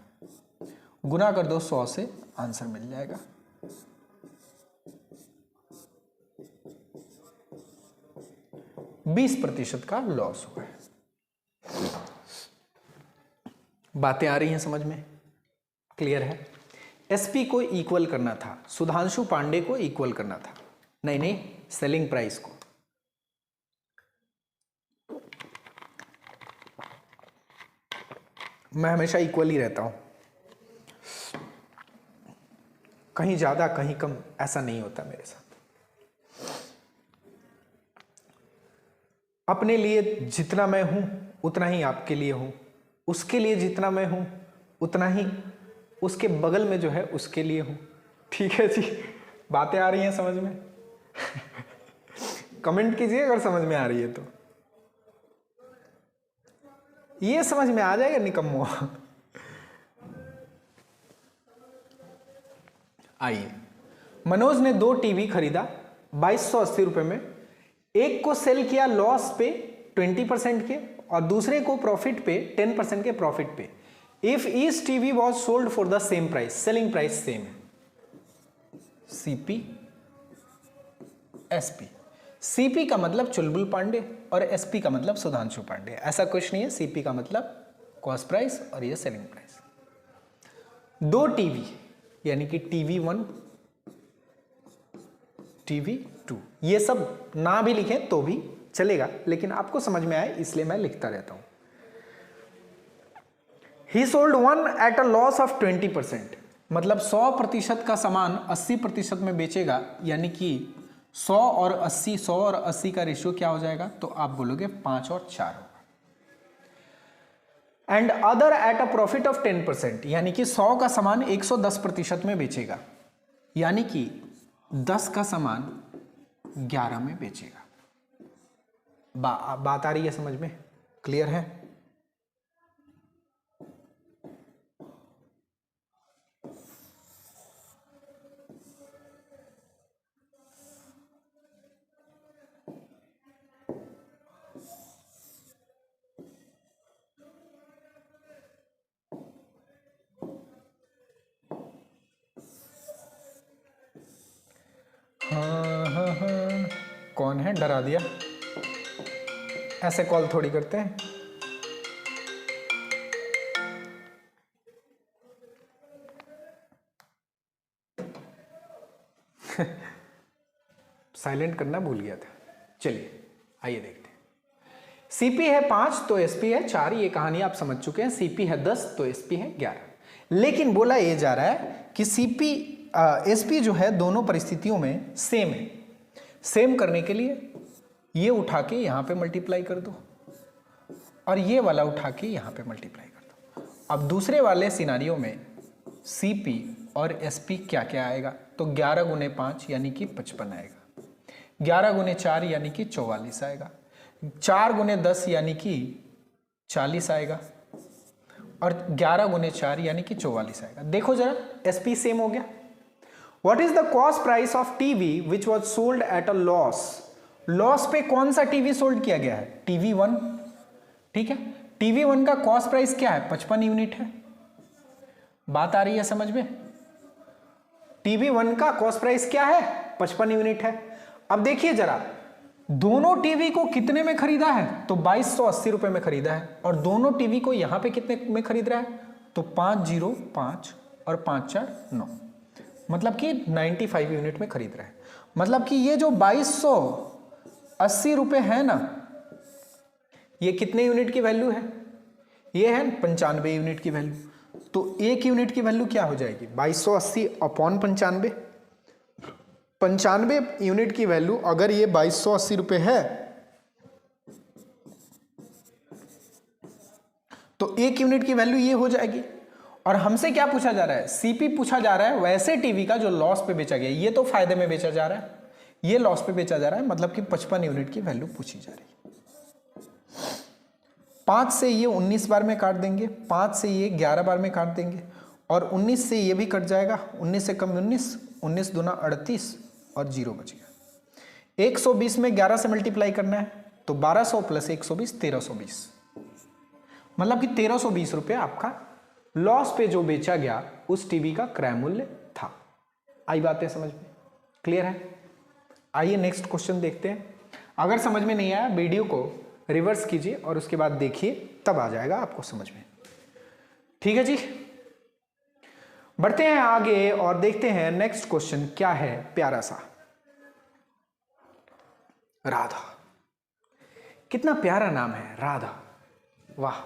गुना कर दो 100 से, आंसर मिल जाएगा। %20 का लॉस हुआ है। बातें आ रही हैं समझ में? क्लियर है? एसपी को इक्वल करना था, सुधांशु पांडे को इक्वल करना था, नहीं सेलिंग प्राइस को। मैं हमेशा इक्वल ही रहता हूं, कहीं ज्यादा कहीं कम ऐसा नहीं होता मेरे साथ। अपने लिए जितना मैं हूं उतना ही आपके लिए हूं, उसके लिए जितना मैं हूं उतना ही उसके बगल में जो है उसके लिए हूं। ठीक है जी, बातें आ रही हैं समझ में? कमेंट कीजिए अगर समझ में आ रही है तो। ये समझ में आ जाएगा निकम्मो। आइए, मनोज ने 2 टीवी खरीदा 2280 रुपए में, एक को सेल किया लॉस पे 20% के और दूसरे को प्रॉफिट पे 10% के प्रॉफिट पे। If each TV was sold for the same price, selling price same है। सीपी एसपी, सीपी का मतलब चुलबुल पांडे और एसपी का मतलब सुधांशु पांडे। ऐसा कुछ नहीं है, सीपी का मतलब कॉस्ट प्राइस और ये सेलिंग प्राइस। 2 टीवी यानी कि टीवी 1 टीवी 2, ये सब ना भी लिखें तो भी चलेगा, लेकिन आपको समझ में आए इसलिए मैं लिखता रहता हूं। He sold one at a loss of 20%, मतलब 100% का सामान 80% में बेचेगा, यानी कि 100 और 80 का रेशियो क्या हो जाएगा? तो आप बोलोगे 5 और 4 होगा। And other at a profit of 10%, यानी कि 100 का सामान 110% में बेचेगा, यानी कि 10 का सामान 11 में बेचेगा। बात आ रही है समझ में? क्लियर है? हाँ, कौन है डरा दिया? ऐसे कॉल थोड़ी करते हैं। साइलेंट करना भूल गया था। चलिए आइए देखते हैं। सीपी है 5 तो एसपी है 4, ये कहानी आप समझ चुके हैं। सीपी है 10 तो एसपी है 11। लेकिन बोला ये जा रहा है कि सीपी एसपी जो है दोनों परिस्थितियों में सेम है। सेम करने के लिए ये उठा के यहां पे मल्टीप्लाई कर दो और ये वाला उठा के यहां पे मल्टीप्लाई कर दो। अब दूसरे वाले सिनारियों में सीपी और एसपी क्या क्या आएगा? तो 11 गुने 5 यानी कि 55 आएगा, 11 गुने 4 यानी कि 44 आएगा, 4 गुने 10 यानी कि 40 आएगा और 11 गुने 4 यानी कि 44 आएगा। देखो जरा, एसपी सेम हो गया। What is the cost price of TV which was sold at a loss? Loss पे कौन सा टीवी सोल्ड किया गया है? टीवी 1। ठीक है, टीवी 1 का कॉस्ट प्राइस क्या है? 55 यूनिट है। बात आ रही है समझ में? टीवी 1 का कॉस्ट प्राइस क्या है? 55 यूनिट है। अब देखिए जरा, दोनों टीवी को कितने में खरीदा है? तो 2280 रुपए में खरीदा है। और दोनों टीवी को यहां पे कितने में खरीद रहा है? तो 505 और 549, मतलब कि 95 यूनिट में खरीद रहा है। मतलब कि ये जो 2280 रुपए है ना, ये कितने यूनिट की वैल्यू है? ये है 95 यूनिट की वैल्यू। तो 1 यूनिट की वैल्यू क्या हो जाएगी? 2280 अपॉन 95। 95 यूनिट की वैल्यू अगर ये 2280 रुपए है तो 1 यूनिट की वैल्यू ये हो जाएगी। और हमसे क्या पूछा जा रहा है? सीपी पूछा जा रहा है वैसे टीवी का जो लॉस पे बेचा गया। ये तो फायदे में बेचा जा रहा है, ये लॉस पे बेचा जा रहा है, मतलब कि 55 यूनिट की वैल्यू पूछी जा रही है। 5 से ये 19 बार में काट देंगे, 5 से ये 11 बार में काट देंगे और 19 से ये भी कट जाएगा। 19 से कम 19, 19 दूना 38 और 0 बच गया। 120 में 11 से मल्टीप्लाई करना है तो 1200 प्लस 120 1320, मतलब कि 1320 रुपये आपका लॉस पे जो बेचा गया उस टीवी का क्रय मूल्य था। आई बातें समझ में? क्लियर है? आइए नेक्स्ट क्वेश्चन देखते हैं। अगर समझ में नहीं आया वीडियो को रिवर्स कीजिए और उसके बाद देखिए, तब आ जाएगा आपको समझ में। ठीक है जी, बढ़ते हैं आगे और देखते हैं नेक्स्ट क्वेश्चन क्या है। प्यारा सा, राधा, कितना प्यारा नाम है राधा, वाह।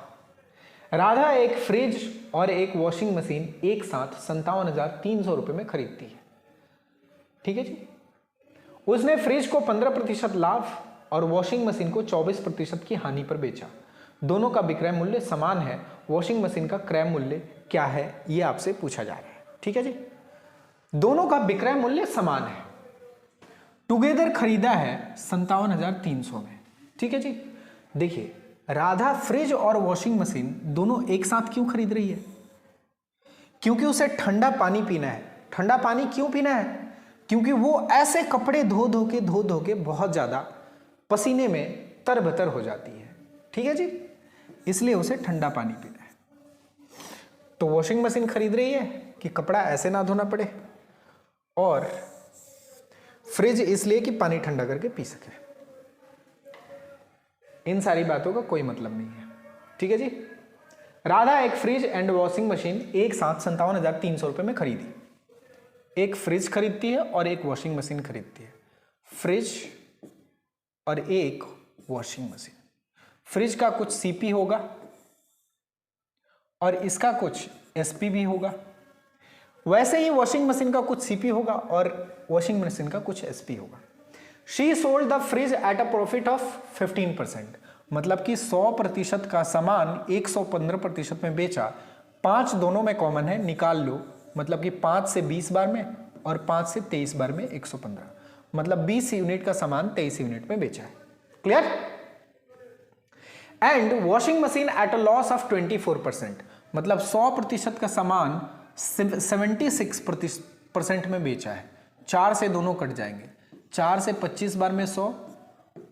राधा एक फ्रिज और एक वॉशिंग मशीन एक साथ 57,300 रुपये में खरीदती है। ठीक है जी। उसने फ्रिज को 15% लाभ और वॉशिंग मशीन को 24% की हानि पर बेचा। दोनों का विक्रय मूल्य समान है, वॉशिंग मशीन का क्रय मूल्य क्या है, यह आपसे पूछा जा रहा है। ठीक है जी। दोनों का विक्रय मूल्य समान है, टुगेदर खरीदा है 57,300 में। ठीक है जी। देखिए, राधा फ्रिज और वॉशिंग मशीन दोनों एक साथ क्यों खरीद रही है? क्योंकि उसे ठंडा पानी पीना है। ठंडा पानी क्यों पीना है? क्योंकि वो ऐसे कपड़े धो धो के बहुत ज्यादा पसीने में तरबतर हो जाती है। ठीक है जी, इसलिए उसे ठंडा पानी पीना है। तो वॉशिंग मशीन खरीद रही है कि कपड़ा ऐसे ना धोना पड़े, और फ्रिज इसलिए कि पानी ठंडा करके पी सके। इन सारी बातों का कोई मतलब नहीं है। ठीक है जी। राधा एक फ्रिज एंड वॉशिंग मशीन एक साथ 57,300 रुपये में खरीदी। एक फ्रिज खरीदती है और एक वॉशिंग मशीन खरीदती है। फ्रिज और एक वॉशिंग मशीन। फ्रिज का कुछ सीपी होगा और इसका कुछ एसपी भी होगा। वैसे ही वॉशिंग मशीन का कुछ सीपी होगा और वॉशिंग मशीन का कुछ एसपी होगा। She sold the fridge eight a profit of 15%, मतलब कि 100% का सामान 115% में बेचा। 5 दोनों में कॉमन है, निकाल लो। मतलब कि 5 से 20 बार में और 5 से 23 बार में 115, मतलब 20 यूनिट का सामान 23 यूनिट में बेचा है। Clear? And washing machine at a loss of 24%, मतलब 100% का सामान 76% में बेचा है। 4 से दोनों कट जाएंगे, 4 से 25 बार में 100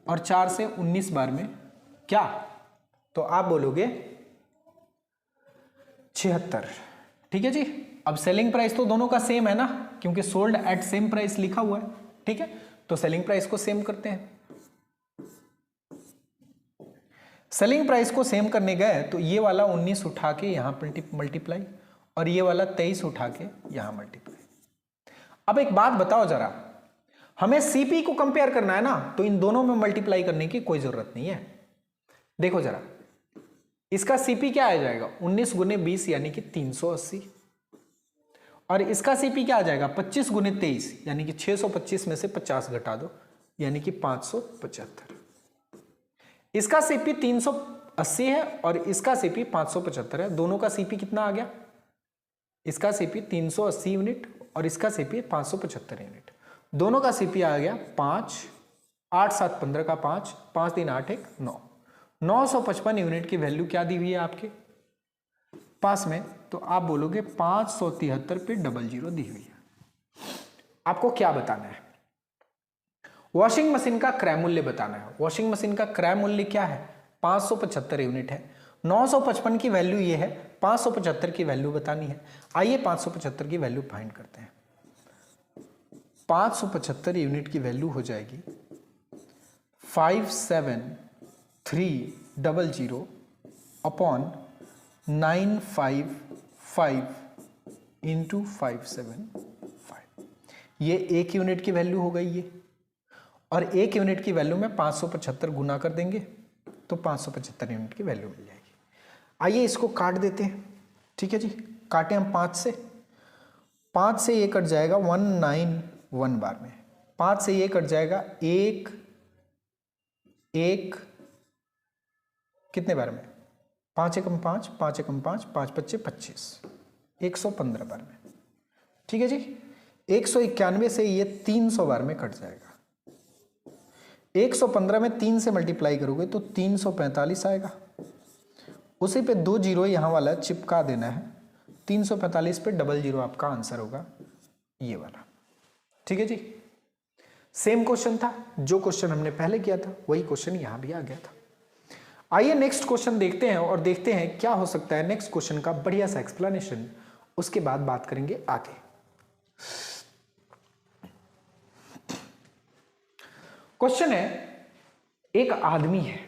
और 4 से 19 बार में क्या? तो आप बोलोगे 76। ठीक है जी। अब सेलिंग प्राइस तो दोनों का सेम है ना, क्योंकि सोल्ड एट सेम प्राइस लिखा हुआ है। ठीक है, तो सेलिंग प्राइस को सेम करते हैं। सेलिंग प्राइस को सेम करने गए तो ये वाला 19 उठा के यहां मल्टीप्लाई और ये वाला 23 उठा के यहां मल्टीप्लाई। अब एक बात बताओ जरा, हमें सीपी को कंपेयर करना है ना, तो इन दोनों में मल्टीप्लाई करने की कोई जरूरत नहीं है। देखो जरा, इसका सीपी क्या आ जाएगा? 19 गुने 20 यानी कि 380, और इसका सीपी क्या आ जाएगा? 25 गुने 23 यानी कि 625 में से 50 घटा दो यानी कि 575। इसका सीपी 380 है और इसका सीपी 575 है। दोनों का सीपी कितना आ गया? इसका सीपी 380 यूनिट और इसका सीपी 575 यूनिट। दोनों का सीपी आ गया 5, 8 7 15 का 5, 5 3 8 1 9, 955 यूनिट की वैल्यू क्या दी हुई है आपके पास में? तो आप बोलोगे 573 पे 00 दी हुई है। आपको क्या बताना है? वॉशिंग मशीन का क्रय मूल्य बताना है। वॉशिंग मशीन का क्रय मूल्य क्या है? 575 यूनिट है। 955 की वैल्यू ये है, 575 की वैल्यू बतानी है। आइए 575 की वैल्यू फाइंड करते हैं। 575 यूनिट की वैल्यू हो जाएगी 57300 अपॉन 955 इंटू 575। ये 1 यूनिट की वैल्यू हो गई ये, और 1 यूनिट की वैल्यू में 575 गुना कर देंगे तो 575 यूनिट की वैल्यू मिल जाएगी। आइए इसको काट देते हैं। ठीक है जी, काटे हम 5 से। 5 से ये कट जाएगा 191 बार में। 5 से ये कट जाएगा 1 कितने बार में? 5 एकम 5, 5 एकम 5, 5 पच्चे 25, 115 बार में। ठीक है जी। 191 से ये 300 बार में कट जाएगा। 115 में 3 से मल्टीप्लाई करोगे तो 345 आएगा। उसी पे 2 जीरो यहाँ वाला चिपका देना है। 345 पे 00 आपका आंसर होगा ये वाला। ठीक है जी। सेम क्वेश्चन था, जो क्वेश्चन हमने पहले किया था वही क्वेश्चन यहां भी आ गया था। आइए नेक्स्ट क्वेश्चन देखते हैं और देखते हैं क्या हो सकता है नेक्स्ट क्वेश्चन का बढ़िया सा एक्सप्लेनेशन। उसके बाद बात करेंगे आगे। क्वेश्चन है, एक आदमी है,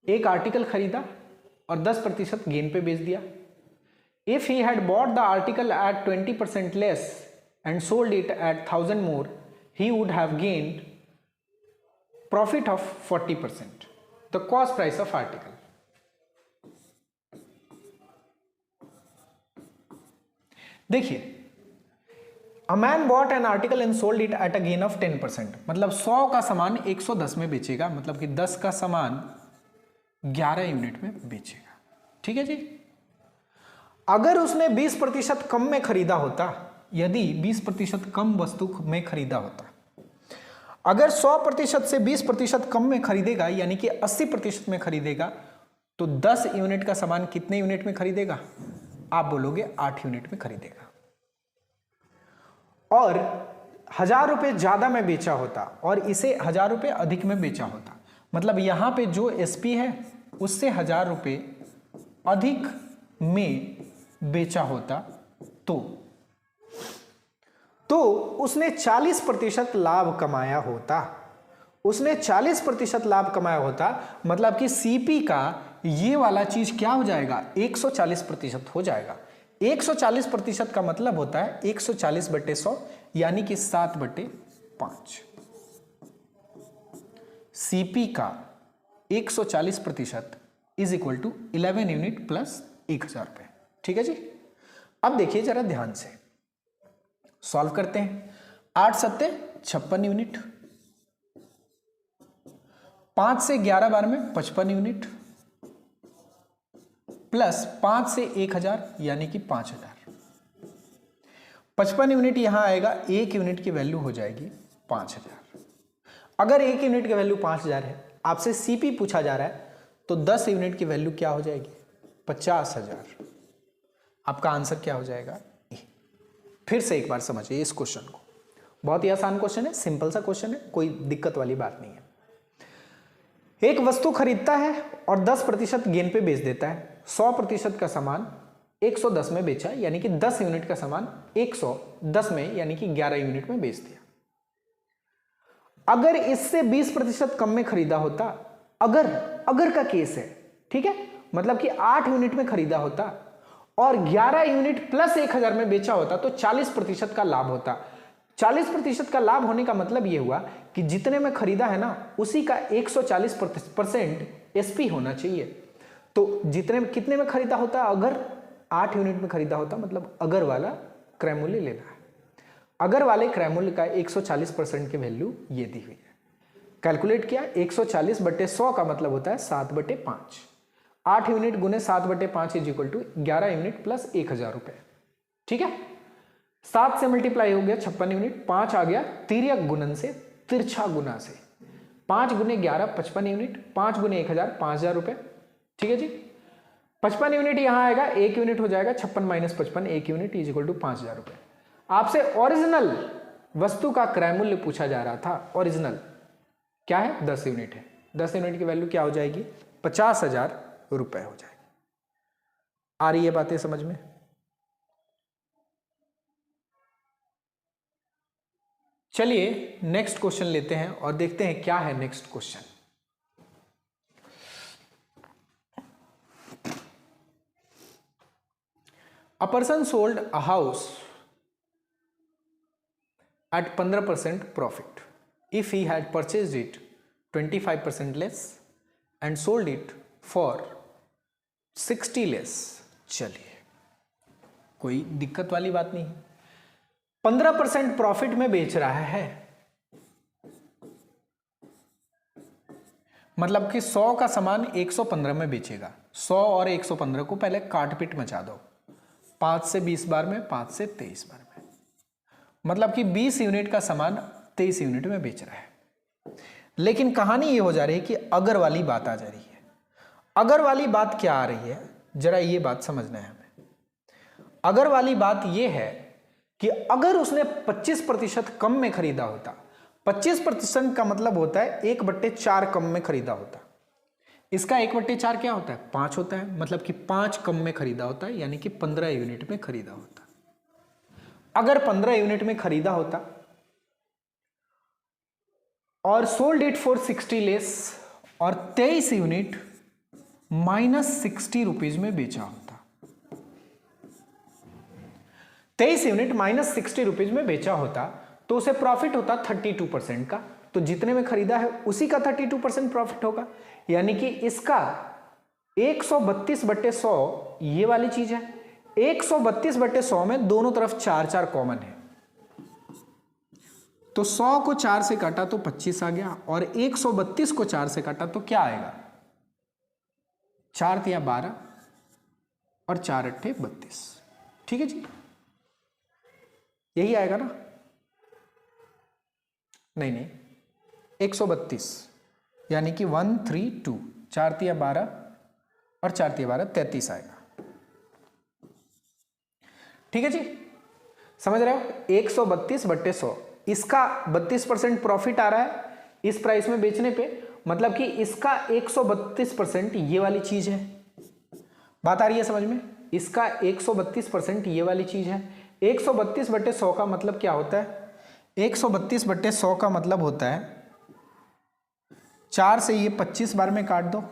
एक आर्टिकल खरीदा और 10% गेन पे बेच दिया। If he had bought the article at 20% less and sold it at 1000 more, he would have gained profit of 40%, the cost price of article. देखिए, a man bot an article and sold it at a gain of 10%, मतलब 100 का सामान 110 में बेचेगा, मतलब कि 10 का सामान 11 यूनिट में बेचेगा। ठीक है जी। अगर उसने 20% कम में खरीदा होता, यदि 20% कम वस्तु में खरीदा होता, अगर 100% से 20% कम में खरीदेगा यानी कि 80% में खरीदेगा, तो 10 यूनिट का सामान कितने यूनिट में खरीदेगा? आप बोलोगे 8 यूनिट में खरीदेगा। और 1000 रुपये ज्यादा में बेचा होता और इसे 1000 रुपये अधिक में बेचा होता, मतलब यहां पे जो एसपी है उससे 1000 रुपये अधिक में बेचा होता, तो उसने 40% लाभ कमाया होता। उसने 40% लाभ कमाया होता, मतलब कि सीपी का ये वाला चीज क्या हो जाएगा? 140% हो जाएगा। 140% का मतलब होता है 140/100 यानी कि 7/5। सीपी का 140% is equal to 11 unit plus 1000 रुपये। ठीक है जी। अब देखिए जरा ध्यान से, सॉल्व करते हैं। 8 सत्ते 56 यूनिट, 5 से 11 बार में 55 यूनिट, प्लस 5 से 1000 यानी कि 5000। 55 यूनिट यहां आएगा, 1 यूनिट की वैल्यू हो जाएगी 5000। अगर 1 यूनिट की वैल्यू 5000 है, आपसे सीपी पूछा जा रहा है, तो 10 यूनिट की वैल्यू क्या हो जाएगी? 50,000। आपका आंसर क्या हो जाएगा? ए। फिर से एक बार समझिए इस क्वेश्चन को, बहुत ही आसान क्वेश्चन है, सिंपल सा क्वेश्चन है, कोई दिक्कत वाली बात नहीं है। एक वस्तु खरीदता है और 10% गेन पे बेच देता है। 100% का सामान 110 में बेचा, यानी कि 10 यूनिट का सामान 110 में यानी कि 11 यूनिट में बेच दिया। अगर इससे 20% कम में खरीदा होता, अगर का केस है, ठीक है, मतलब कि 8 यूनिट में खरीदा होता और 11 यूनिट प्लस 1000 में बेचा होता, तो 40% का लाभ होता। 40% का लाभ होने का मतलब यह हुआ कि जितने में खरीदा है ना, उसी का 140% एसपी होना चाहिए। तो कितने में खरीदा होता? अगर 8 यूनिट में खरीदा होता, मतलब अगर वाला क्रय मूल्य लेना है। अगर वाले क्रय मूल्य का 140% की वैल्यू ये दी हुई है। कैलकुलेट किया, 140/100 का मतलब होता है 7/5। 8 यूनिट गुने 7/5 is equal to 11 unit plus 1000 रुपए। ठीक है, 7 से मल्टीप्लाई हो गया 56 यूनिट, 5 आ गया तिर्यक गुणन से, तिरछा गुना से। 5 गुने 11 55 यूनिट, 5 गुने 1000 5000 रुपए। ठीक है जी। 55 यूनिट यहां आएगा, 1 यूनिट हो जाएगा 56 minus 55, 1 unit is equal to 5000 रुपए। आपसे ओरिजिनल वस्तु का क्रय मूल्य पूछा जा रहा था। ओरिजिनल क्या है? 10 यूनिट है। 10 यूनिट की वैल्यू क्या हो जाएगी? 50,000 रुपए हो जाएगी। आ रही है बातें समझ में? चलिए नेक्स्ट क्वेश्चन लेते हैं और देखते हैं क्या है next question. A person sold a house at 15% profit if he had purchased it 25% less and sold it for 60 less। चलिए कोई दिक्कत वाली बात नहीं है। 15% प्रॉफिट में बेच रहा है, मतलब कि 100 का सामान 115 में बेचेगा। 100 और 115 को पहले काट पीट मचा दो, 5 से 20 बार में, 5 से 23 बार में, मतलब कि 20 यूनिट का सामान 23 यूनिट में बेच रहा है। लेकिन कहानी ये हो जा रही है कि अगर वाली बात आ जा रही है। अगर वाली बात क्या आ रही है, जरा ये बात समझना है हमें। अगर वाली बात ये है कि अगर उसने 25% कम में खरीदा होता, 25% का मतलब होता है 1/4 कम में खरीदा होता। इसका 1/4 क्या होता है? 5 होता है, मतलब कि 5 कम में खरीदा होता है, यानी कि 15 यूनिट में खरीदा होता। अगर 15 यूनिट में खरीदा होता और सोल्ड इट फॉर 60 लेस और 23 यूनिट -60 रुपीज में बेचा होता। 23 यूनिट -60 रुपीज में बेचा होता तो उसे प्रॉफिट होता 32% का। तो जितने में खरीदा है उसी का 32% प्रॉफिट होगा, यानी कि इसका 132/100 ये वाली चीज है, 132/100 में दोनों तरफ 4 कॉमन है, तो 100 को 4 से काटा तो 25 आ गया, और 132 को 4 से काटा तो क्या आएगा, 4 तिया 12 और 4 अट्ठे 32। ठीक है जी, यही आएगा ना? नहीं, 132 यानी कि 132, 4 तिया 12 और 4 तिया 12 33 आएगा। ठीक है जी, समझ रहे हो? 132/100, इसका 32% प्रॉफिट आ रहा है इस प्राइस में बेचने पे, मतलब कि इसका 132% ये वाली चीज है। बात आ रही है समझ में? इसका 132% ये वाली चीज है। 132/100 का मतलब क्या होता है? 132/100 का मतलब होता है 4 से ये 25 बार में काट दो,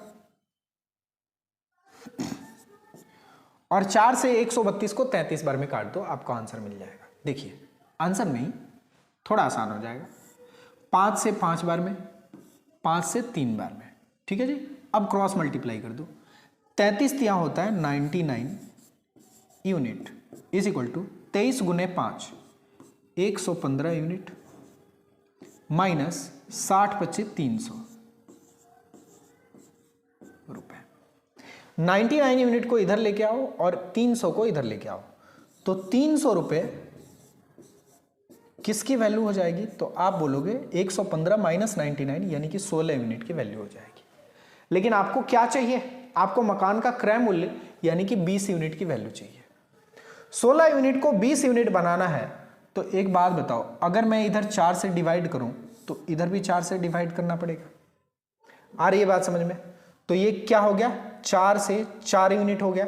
और 4 से 132 को 33 बार में काट दो, आपको आंसर मिल जाएगा। देखिए, आंसर नहीं, थोड़ा आसान हो जाएगा। 5 से 5 बार में, 5 से 3 बार में। ठीक है जी, अब क्रॉस मल्टीप्लाई कर दो। 33 तिया होता है 99 यूनिट, इज इक्वल टू 23 गुने 5 115 यूनिट, माइनस 60 पच्चे 300 रुपए। 99 यूनिट को इधर लेके आओ और 300 को इधर लेके आओ, तो 300 रुपए किसकी वैल्यू हो जाएगी? तो आप बोलोगे 115 माइनस 99 यानी कि 16 यूनिट की वैल्यू हो जाएगी। लेकिन आपको क्या चाहिए? आपको मकान का क्रय मूल्य यानी कि 20 यूनिट की वैल्यू चाहिए। 16 यूनिट को 20 यूनिट बनाना है, तो एक बात बताओ, अगर मैं इधर 4 से डिवाइड करूं तो इधर भी 4 से डिवाइड करना पड़ेगा। आ रही है बात समझ में? तो ये क्या हो गया? 4 से 4 यूनिट हो गया।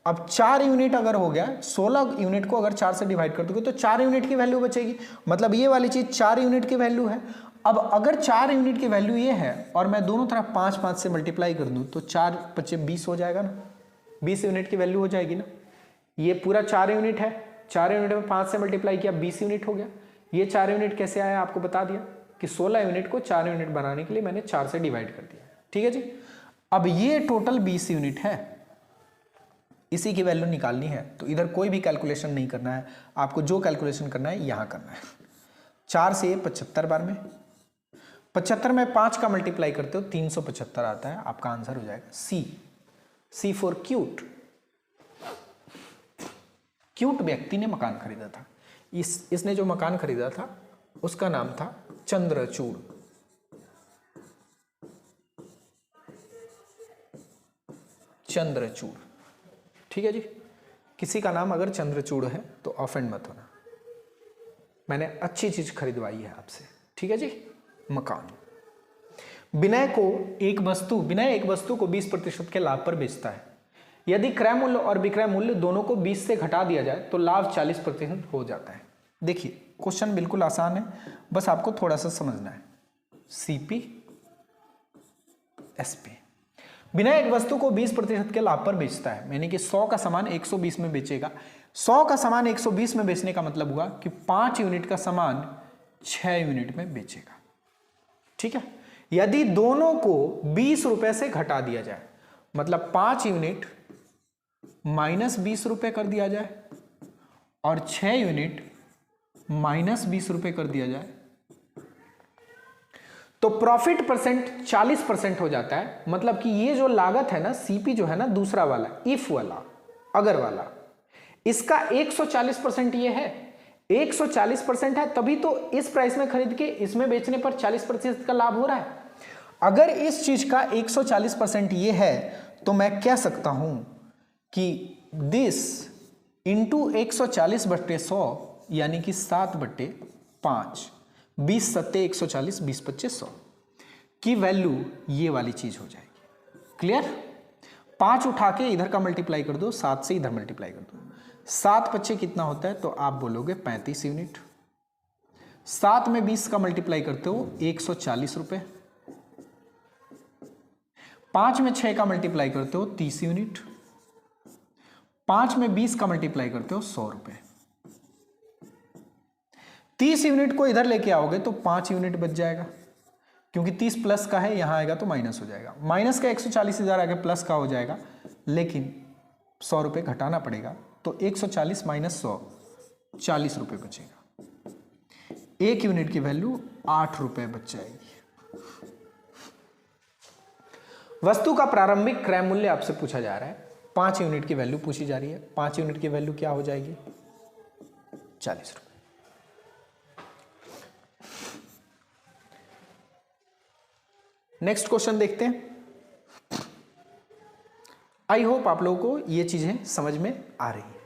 अब 4 यूनिट अगर हो गया, 16 यूनिट को अगर 4 से डिवाइड कर दोगे तो 4 यूनिट की वैल्यू बचेगी, मतलब ये वाली चीज 4 यूनिट की वैल्यू है। अब अगर 4 यूनिट की वैल्यू ये है और मैं दोनों तरफ 5 से मल्टीप्लाई कर दूं तो 4 पच्चे 20 हो जाएगा ना, 20 यूनिट की वैल्यू हो जाएगी ना। ये पूरा 4 यूनिट है, 4 यूनिट में 5 से मल्टीप्लाई किया 20 यूनिट हो गया। ये 4 यूनिट कैसे आया आपको बता दिया कि 16 यूनिट को 4 यूनिट बनाने के लिए मैंने 4 से डिवाइड कर दिया। ठीक है जी, अब ये टोटल 20 यूनिट है, इसी की वैल्यू निकालनी है, तो इधर कोई भी कैलकुलेशन नहीं करना है, आपको जो कैलकुलेशन करना है यहां करना है। 4 से 75 बार में, 75 में 5 का मल्टीप्लाई करते हो 375 आता है, आपका आंसर हो जाएगा सी फॉर क्यूट। क्यूट व्यक्ति ने मकान खरीदा था। इसने जो मकान खरीदा था उसका नाम था चंद्रचूड़। चंद्रचूड़, ठीक है जी। किसी का नाम अगर चंद्रचूड़ है तो ऑफेंड मत होना, मैंने अच्छी चीज खरीदवाई है आपसे। ठीक है जी। मकान। विनय एक वस्तु को 20% के लाभ पर बेचता है। यदि क्रय मूल्य और विक्रय मूल्य दोनों को 20 से घटा दिया जाए तो लाभ 40% हो जाता है। देखिए क्वेश्चन बिल्कुल आसान है, बस आपको थोड़ा सा समझना है। CP SP. विनय एक वस्तु को 20% के लाभ पर बेचता है, यानी कि 100 का सामान 120 में बेचेगा। 100 का सामान 120 में बेचने का मतलब हुआ कि 5 यूनिट का सामान 6 यूनिट में बेचेगा। ठीक है। यदि दोनों को 20 रुपए से घटा दिया जाए, मतलब 5 यूनिट माइनस 20 रुपए कर दिया जाए और 6 यूनिट माइनस 20 रुपए कर दिया जाए, तो प्रॉफिट परसेंट 40% हो जाता है। मतलब कि ये जो लागत है ना, सीपी जो है ना, दूसरा वाला इफ वाला, अगर वाला, इसका 140% ये है। 140% है, तभी तो इस प्राइस में खरीद के इसमें बेचने पर 40% का लाभ हो रहा है। अगर इस चीज का 140% ये है तो मैं कह सकता हूं कि दिस इंटू 140/100 यानी कि 7/5, 20 सत्ते 140, 20 पच्चे 100 की वैल्यू ये वाली चीज हो जाएगी। क्लियर। 5 उठा के इधर का मल्टीप्लाई कर दो, 7 से इधर मल्टीप्लाई कर दो, 7 पच्चे कितना होता है, तो आप बोलोगे 35 यूनिट। 7 में 20 का मल्टीप्लाई करते हो 140 रुपए। 5 में 6 का मल्टीप्लाई करते हो 30 यूनिट। 5 में 20 का मल्टीप्लाई करते हो 100 रुपए। 30 यूनिट को इधर लेके आओगे तो 5 यूनिट बच जाएगा, क्योंकि 30 प्लस का है, यहां आएगा तो माइनस हो जाएगा। माइनस का 140 इधर आगे प्लस का हो जाएगा, लेकिन 100 रुपए घटाना पड़ेगा, तो 140 माइनस 100 40 रुपये बचेगा। 1 यूनिट की वैल्यू 8 रुपये बच जाएगी। वस्तु का प्रारंभिक क्रय मूल्य आपसे पूछा जा रहा है, 5 यूनिट की वैल्यू पूछी जा रही है। 5 यूनिट की वैल्यू क्या हो जाएगी? 40 रुपये। नेक्स्ट क्वेश्चन देखते हैं। आई होप आप लोगों को ये चीजें समझ में आ रही है।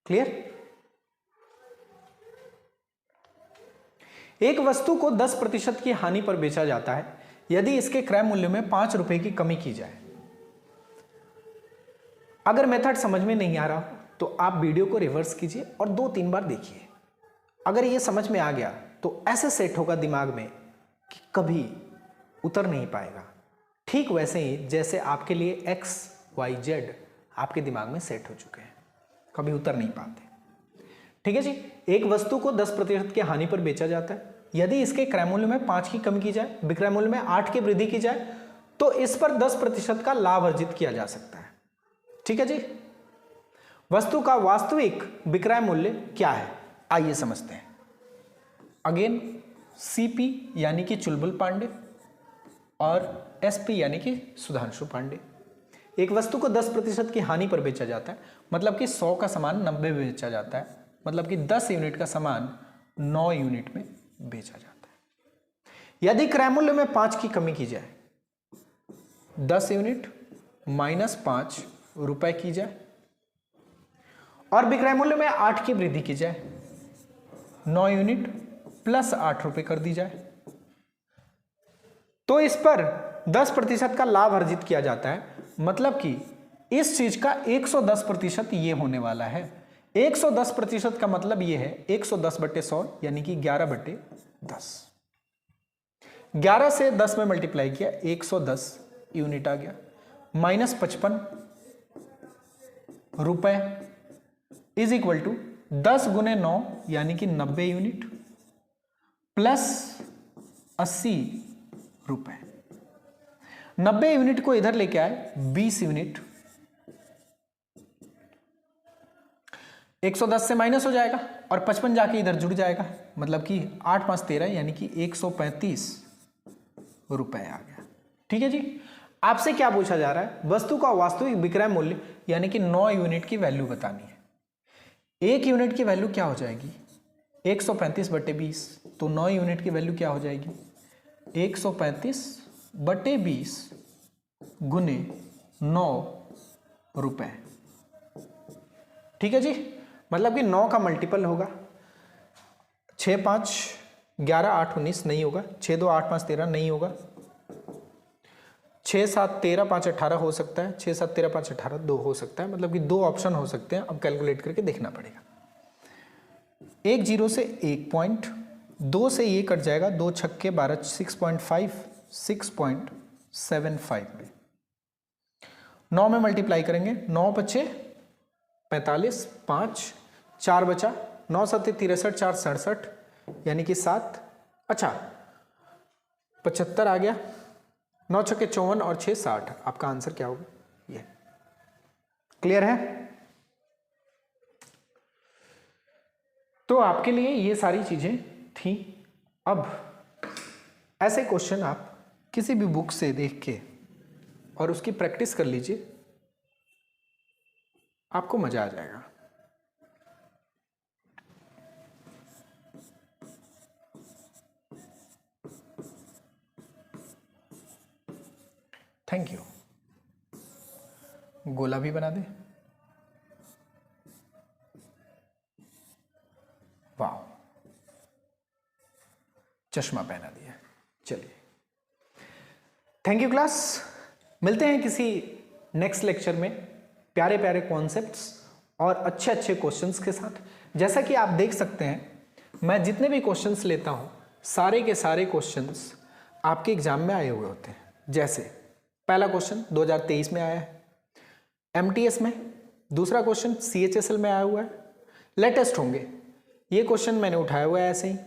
क्लियर? एक वस्तु को 10% की हानि पर बेचा जाता है यदि इसके क्रय मूल्य में 5 रुपए की कमी की जाए। अगर मेथड समझ में नहीं आ रहा तो आप वीडियो को रिवर्स कीजिए और 2-3 बार देखिए। अगर ये समझ में आ गया तो ऐसे सेट होगा दिमाग में कि कभी उतर नहीं पाएगा। ठीक वैसे ही जैसे आपके लिए x, y, z आपके दिमाग में सेट हो चुके हैं, कभी उतर नहीं पाते। ठीक है जी। एक वस्तु को 10% की हानि पर बेचा जाता है यदि इसके क्रय मूल्य में 5 की कमी की जाए, विक्रय मूल्य में 8 की वृद्धि की जाए तो इस पर 10% का लाभ अर्जित किया जा सकता है। ठीक है जी। वस्तु का वास्तविक विक्रय मूल्य क्या है, आइए समझते हैं। अगेन CP यानी कि चुलबुल पांडे और SP यानी कि सुधांशु पांडे। एक वस्तु को 10% की हानि पर बेचा जाता है, मतलब कि 100 का सामान 90 में बेचा जाता है, मतलब कि 10 यूनिट का सामान 9 यूनिट में बेचा जाता है। यदि क्रय मूल्य में 5 की कमी की जाए, 10 यूनिट माइनस 5 रुपए की जाए और विक्रय मूल्य में 8 की वृद्धि की जाए, 9 यूनिट प्लस 8 रुपए कर दी जाए, तो इस पर 10% का लाभ अर्जित किया जाता है। मतलब कि इस चीज का 110% ये होने वाला है। 110% का मतलब ये है 110/100 यानी कि 11/10। 11 से 10 में मल्टीप्लाई किया 110 यूनिट आ गया, माइनस 55 रुपए इज इक्वल टू 10 गुने 9 यानी कि 90 यूनिट प्लस 80 रुपए। 90 यूनिट को इधर लेके आए 20 यूनिट, 110 से माइनस हो जाएगा और 55 जाके इधर जुड़ जाएगा, मतलब कि 8 5 13 यानी कि 135 रुपए आ गया। ठीक है जी। आपसे क्या पूछा जा रहा है? वस्तु का वास्तविक विक्रय मूल्य यानी कि 9 यूनिट की वैल्यू बतानी है। 1 यूनिट की वैल्यू क्या हो जाएगी? 135/20। तो 9 यूनिट की वैल्यू क्या हो जाएगी? 135/20 गुने 9 रुपए। ठीक है जी। मतलब कि 9 का मल्टीपल होगा, 6 5 11 8 19 नहीं होगा, 6 2 8 5 13 नहीं होगा, 6 7 13 5 18 हो सकता है, 6 7 13 5 18 2 हो सकता है, मतलब कि 2 ऑप्शन हो सकते हैं। अब कैलकुलेट करके देखना पड़ेगा। 1 0 से 1 पॉइंट, 2 से ये कट जाएगा, 2 छक्के 12 6.5 6.75 में 9 में मल्टीप्लाई करेंगे, 9 बचे 45, 5 4 बचा, 9 7 63 4 67 यानी कि 7, अच्छा 75 आ गया, 9 छक्के 54 और 6 60। आपका आंसर क्या होगा? ये क्लियर है? तो आपके लिए ये सारी चीजें थी। अब ऐसे क्वेश्चन आप किसी भी बुक से देख के और उसकी प्रैक्टिस कर लीजिए, आपको मजा आ जाएगा। Thank you. गोला भी बना दे। वाह, चश्मा पहना दिया। चलिए, थैंक यू क्लास। मिलते हैं किसी नेक्स्ट लेक्चर में प्यारे प्यारे कॉन्सेप्ट्स और अच्छे अच्छे क्वेश्चंस के साथ। जैसा कि आप देख सकते हैं, मैं जितने भी क्वेश्चंस लेता हूं सारे के सारे क्वेश्चंस आपके एग्जाम में आए हुए होते हैं। जैसे पहला क्वेश्चन 2023 में आया है MTS में, दूसरा क्वेश्चन CHSL में आया हुआ है, लेटेस्ट होंगे। ये क्वेश्चन मैंने उठाया हुआ है ऐसे ही।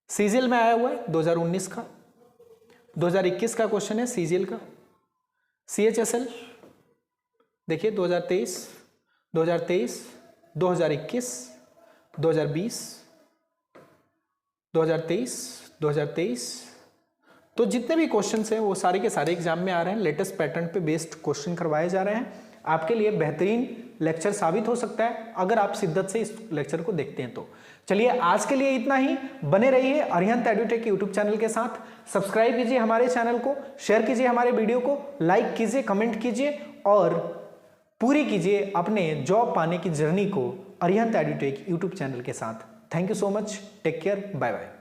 CGL में आया हुआ है 2019 का, 2021 का क्वेश्चन है CGL का। CHSL देखिए 2023, 2023, 2021, 2020, 2023, 2023। तो जितने भी क्वेश्चंस हैं वो सारे के सारे एग्जाम में आ रहे हैं। लेटेस्ट पैटर्न पे बेस्ड क्वेश्चन करवाए जा रहे हैं। आपके लिए बेहतरीन लेक्चर साबित हो सकता है अगर आप शिद्दत से इस लेक्चर को देखते हैं तो। चलिए आज के लिए इतना ही। बने रहिए अरिहंत एडुटेक यूट्यूब चैनल के साथ। सब्सक्राइब कीजिए हमारे चैनल को, शेयर कीजिए हमारे वीडियो को, लाइक कीजिए, कमेंट कीजिए और पूरी कीजिए अपने जॉब पाने की जर्नी को अरिहंत एडुटेक यूट्यूब चैनल के साथ। Thank you so much. Take care. Bye bye.